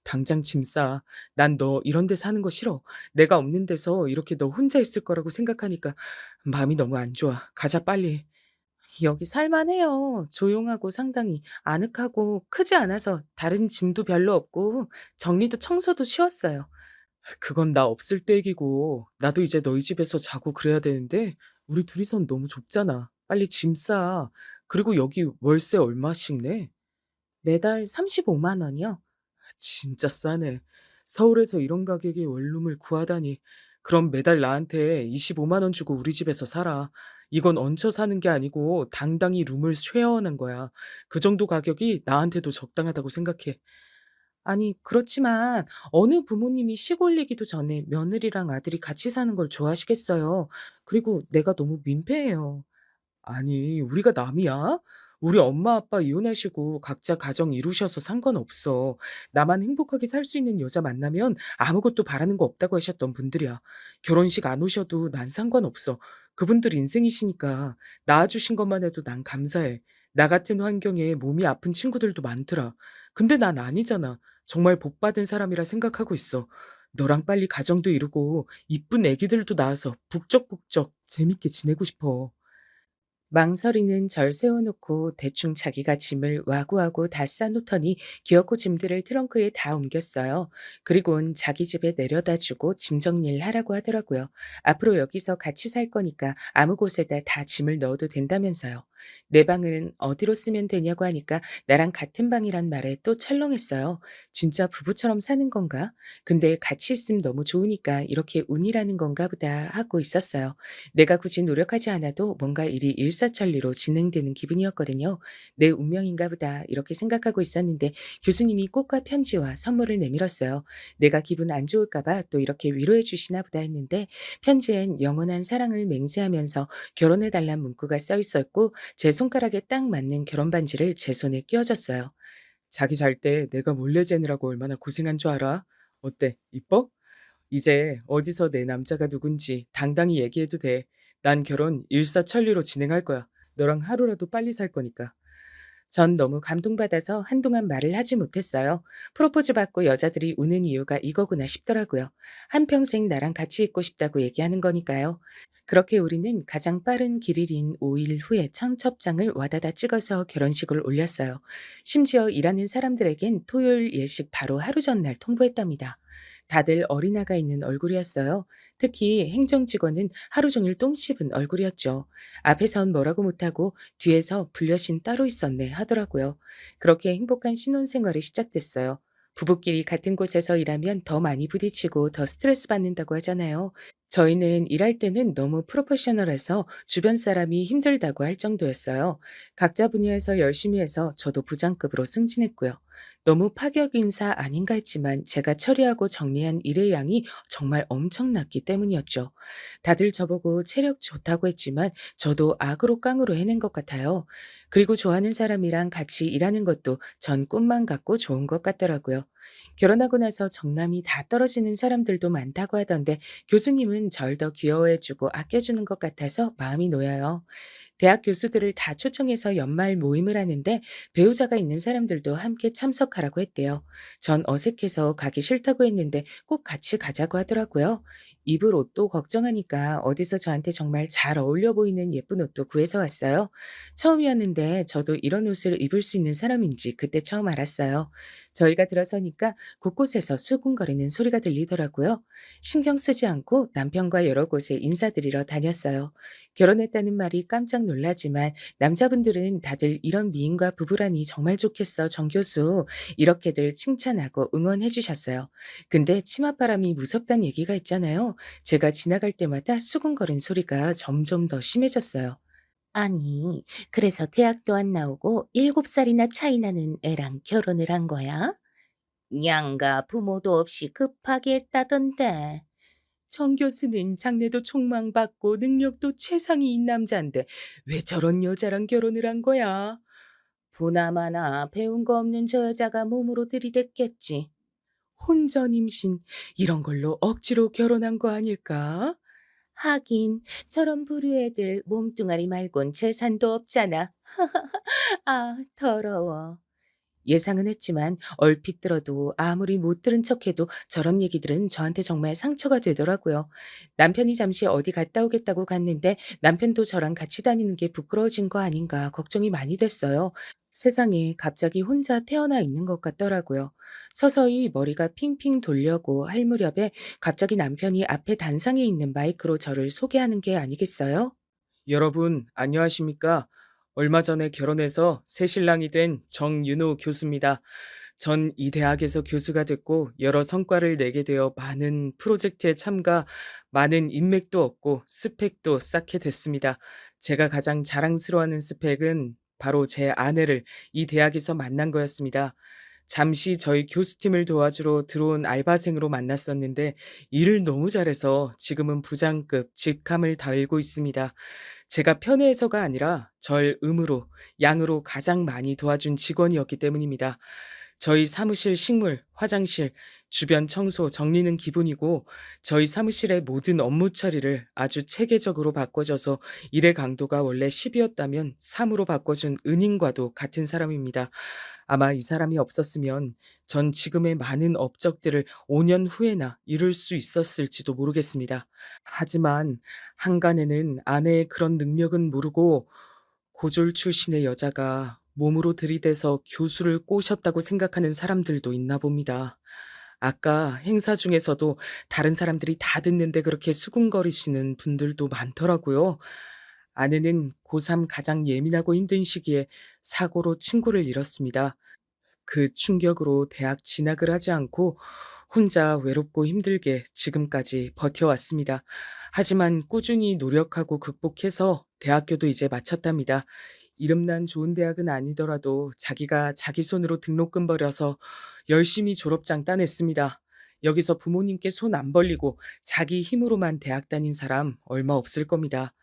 당장 짐 싸. 난 너 이런 데 사는 거 싫어. 내가 없는 데서 이렇게 너 혼자 있을 거라고 생각하니까 마음이 너무 안 좋아. 가자 빨리. 여기 살만해요. 조용하고 상당히 아늑하고 크지 않아서 다른 짐도 별로 없고 정리도 청소도 쉬웠어요. 그건 나 없을 때 얘기고 나도 이제 너희 집에서 자고 그래야 되는데 우리 둘이선 너무 좁잖아. 빨리 짐 싸. 그리고 여기 월세 얼마씩 내? 매달 35만 원이요? 진짜 싸네. 서울에서 이런 가격의 원룸을 구하다니. 그럼 매달 나한테 25만 원 주고 우리 집에서 살아. 이건 얹혀 사는 게 아니고 당당히 룸을 쉐어하는 거야. 그 정도 가격이 나한테도 적당하다고 생각해. 아니, 그렇지만 어느 부모님이 시골 얘기도 전에 며느리랑 아들이 같이 사는 걸 좋아하시겠어요. 그리고 내가 너무 민폐예요. 아니, 우리가 남이야? 우리 엄마 아빠 이혼하시고 각자 가정 이루셔서 상관없어. 나만 행복하게 살 수 있는 여자 만나면 아무것도 바라는 거 없다고 하셨던 분들이야. 결혼식 안 오셔도 난 상관없어. 그분들 인생이시니까 낳아주신 것만 해도 난 감사해. 나 같은 환경에 몸이 아픈 친구들도 많더라. 근데 난 아니잖아. 정말 복 받은 사람이라 생각하고 있어. 너랑 빨리 가정도 이루고 이쁜 애기들도 낳아서 북적북적 재밌게 지내고 싶어. 망설이는 절 세워놓고 대충 자기가 짐을 와구와구 다 싸놓더니 기어코 짐들을 트렁크에 다 옮겼어요. 그리곤 자기 집에 내려다 주고 짐 정리를 하라고 하더라고요. 앞으로 여기서 같이 살 거니까 아무 곳에다 다 짐을 넣어도 된다면서요. 내 방은 어디로 쓰면 되냐고 하니까 나랑 같은 방이란 말에 또 철렁했어요. 진짜 부부처럼 사는 건가? 근데 같이 있으면 너무 좋으니까 이렇게 운이라는 건가 보다 하고 있었어요. 내가 굳이 노력하지 않아도 뭔가 일이 일사천리로 진행되는 기분이었거든요. '내 운명인가 보다.' 이렇게 생각하고 있었는데 교수님이 꽃과 편지와 선물을 내밀었어요. '내가 기분 안 좋을까 봐 또 이렇게 위로해 주시나 보다.' 했는데 편지엔 영원한 사랑을 맹세하면서 결혼해 달란 문구가 써 있었고 제 손가락에 딱 맞는 결혼 반지를 제 손에 끼워 줬어요. "자기 잘 때 내가 몰래 재느라고 얼마나 고생한 줄 알아? 어때? 이뻐? 이제 어디서 내 남자가 누군지 당당히 얘기해도 돼. 난 결혼 일사천리로 진행할 거야. 너랑 하루라도 빨리 살 거니까." 전 너무 감동받아서 한동안 말을 하지 못했어요. 프로포즈 받고 여자들이 우는 이유가 이거구나 싶더라고요. 한평생 나랑 같이 있고 싶다고 얘기하는 거니까요. 그렇게 우리는 가장 빠른 길일인 5일 후에 청첩장을 와다다 찍어서 결혼식을 올렸어요. 심지어 일하는 사람들에겐 토요일 예식 바로 하루 전날 통보했답니다. 다들 어린아가 있는 얼굴이었어요. 특히 행정직원은 하루 종일 똥 씹은 얼굴이었죠. 앞에선 뭐라고 못하고 뒤에서 불려신 따로 있었네 하더라고요. 그렇게 행복한 신혼생활이 시작됐어요. 부부끼리 같은 곳에서 일하면 더 많이 부딪히고 더 스트레스 받는다고 하잖아요. 저희는 일할 때는 너무 프로페셔널해서 주변 사람이 힘들다고 할 정도였어요. 각자 분야에서 열심히 해서 저도 부장급으로 승진했고요. 너무 파격 인사 아닌가 했지만 제가 처리하고 정리한 일의 양이 정말 엄청났기 때문이었죠. 다들 저보고 체력 좋다고 했지만 저도 악으로 깡으로 해낸 것 같아요. 그리고 좋아하는 사람이랑 같이 일하는 것도 전 꿈만 같고 좋은 것 같더라고요. 결혼하고 나서 정남이 다 떨어지는 사람들도 많다고 하던데 교수님은 절 더 귀여워해주고 아껴주는 것 같아서 마음이 놓여요. 대학 교수들을 다 초청해서 연말 모임을 하는데 배우자가 있는 사람들도 함께 참석하라고 했대요. 전 어색해서 가기 싫다고 했는데 꼭 같이 가자고 하더라고요. 입을 옷도 걱정하니까 어디서 저한테 정말 잘 어울려 보이는 예쁜 옷도 구해서 왔어요. 처음이었는데 저도 이런 옷을 입을 수 있는 사람인지 그때 처음 알았어요. 저희가 들어서니까 곳곳에서 수군거리는 소리가 들리더라고요. 신경 쓰지 않고 남편과 여러 곳에 인사드리러 다녔어요. 결혼했다는 말이 깜짝 놀라지만 남자분들은 다들 "이런 미인과 부부라니 정말 좋겠어, 정 교수." 이렇게들 칭찬하고 응원해 주셨어요. 근데 치맛바람이 무섭다는 얘기가 있잖아요. 제가 지나갈 때마다 수군거리는 소리가 점점 더 심해졌어요. 아니, 그래서 대학도 안 나오고 7살이나 차이 나는 애랑 결혼을 한 거야? 양가 부모도 없이 급하게 했다던데. 정 교수는 장래도 촉망받고 능력도 최상위인 남자인데 왜 저런 여자랑 결혼을 한 거야? 보나마나 배운 거 없는 저 여자가 몸으로 들이댔겠지. 혼전 임신 이런 걸로 억지로 결혼한 거 아닐까? 하긴 저런 부류 애들 몸뚱아리 말곤 재산도 없잖아. 아, 더러워. 예상은 했지만 얼핏 들어도 아무리 못 들은 척해도 저런 얘기들은 저한테 정말 상처가 되더라고요. 남편이 잠시 어디 갔다 오겠다고 갔는데 남편도 저랑 같이 다니는 게 부끄러워진 거 아닌가 걱정이 많이 됐어요. 세상에 갑자기 혼자 태어나 있는 것 같더라고요. 서서히 머리가 핑핑 돌려고 할 무렵에 갑자기 남편이 앞에 단상에 있는 마이크로 저를 소개하는 게 아니겠어요? 여러분, 안녕하십니까? 얼마 전에 결혼해서 새신랑이 된 정윤호 교수입니다. 전 이 대학에서 교수가 됐고 여러 성과를 내게 되어 많은 프로젝트에 참가, 많은 인맥도 얻고 스펙도 쌓게 됐습니다. 제가 가장 자랑스러워하는 스펙은 바로 제 아내를 이 대학에서 만난 거였습니다. 잠시 저희 교수팀을 도와주러 들어온 알바생으로 만났었는데 일을 너무 잘해서 지금은 부장급 직함을 달고 있습니다. 제가 편애해서가 아니라 절 음으로, 양으로 가장 많이 도와준 직원이었기 때문입니다. 저희 사무실 식물, 화장실, 주변 청소, 정리는 기본이고 저희 사무실의 모든 업무 처리를 아주 체계적으로 바꿔줘서 일의 강도가 원래 10이었다면 3으로 바꿔준 은인과도 같은 사람입니다. 아마 이 사람이 없었으면 전 지금의 많은 업적들을 5년 후에나 이룰 수 있었을지도 모르겠습니다. 하지만 한간에는 아내의 그런 능력은 모르고 고졸 출신의 여자가 몸으로 들이대서 교수를 꼬셨다고 생각하는 사람들도 있나 봅니다. 아까 행사 중에서도 다른 사람들이 다 듣는데 그렇게 수군거리시는 분들도 많더라고요. 아내는 고3 가장 예민하고 힘든 시기에 사고로 친구를 잃었습니다. 그 충격으로 대학 진학을 하지 않고 혼자 외롭고 힘들게 지금까지 버텨왔습니다. 하지만 꾸준히 노력하고 극복해서 대학교도 이제 마쳤답니다. 이름난 좋은 대학은 아니더라도 자기가 자기 손으로 등록금 벌여서 열심히 졸업장 따냈습니다. 여기서 부모님께 손 안 벌리고 자기 힘으로만 대학 다닌 사람 얼마 없을 겁니다.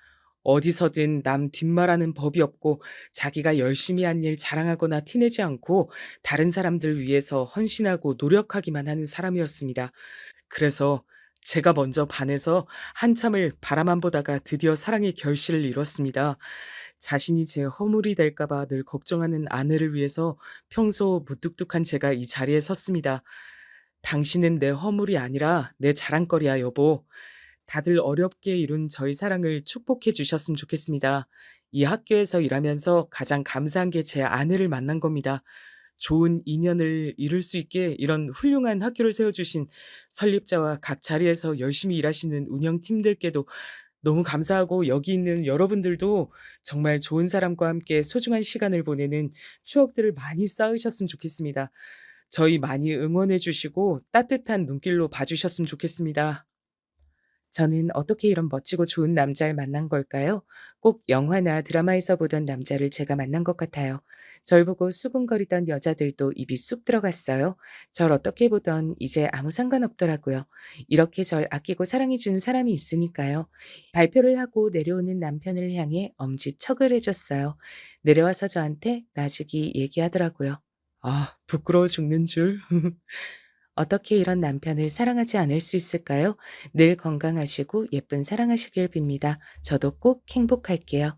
어디서든 남 뒷말하는 법이 없고 자기가 열심히 한 일 자랑하거나 티내지 않고 다른 사람들 위해서 헌신하고 노력하기만 하는 사람이었습니다. 그래서 제가 먼저 반해서 한참을 바라만 보다가 드디어 사랑의 결실을 이뤘습니다. 자신이 제 허물이 될까 봐 늘 걱정하는 아내를 위해서 평소 무뚝뚝한 제가 이 자리에 섰습니다. 당신은 내 허물이 아니라 내 자랑거리야, 여보. 다들 어렵게 이룬 저희 사랑을 축복해 주셨으면 좋겠습니다. 이 학교에서 일하면서 가장 감사한 게 제 아내를 만난 겁니다. 좋은 인연을 이룰 수 있게 이런 훌륭한 학교를 세워주신 설립자와 각 자리에서 열심히 일하시는 운영팀들께도 너무 감사하고 여기 있는 여러분들도 정말 좋은 사람과 함께 소중한 시간을 보내는 추억들을 많이 쌓으셨으면 좋겠습니다. 저희 많이 응원해 주시고 따뜻한 눈길로 봐주셨으면 좋겠습니다. 저는 어떻게 이런 멋지고 좋은 남자를 만난 걸까요? 꼭 영화나 드라마에서 보던 남자를 제가 만난 것 같아요. 절 보고 수군거리던 여자들도 입이 쑥 들어갔어요. 절 어떻게 보던 이제 아무 상관없더라고요. 이렇게 절 아끼고 사랑해준 사람이 있으니까요. 발표를 하고 내려오는 남편을 향해 엄지척을 해줬어요. 내려와서 저한테 나직이 얘기하더라고요. 아, 부끄러워 죽는 줄. 어떻게 이런 남편을 사랑하지 않을 수 있을까요? 늘 건강하시고 예쁜 사랑하시길 빕니다. 저도 꼭 행복할게요.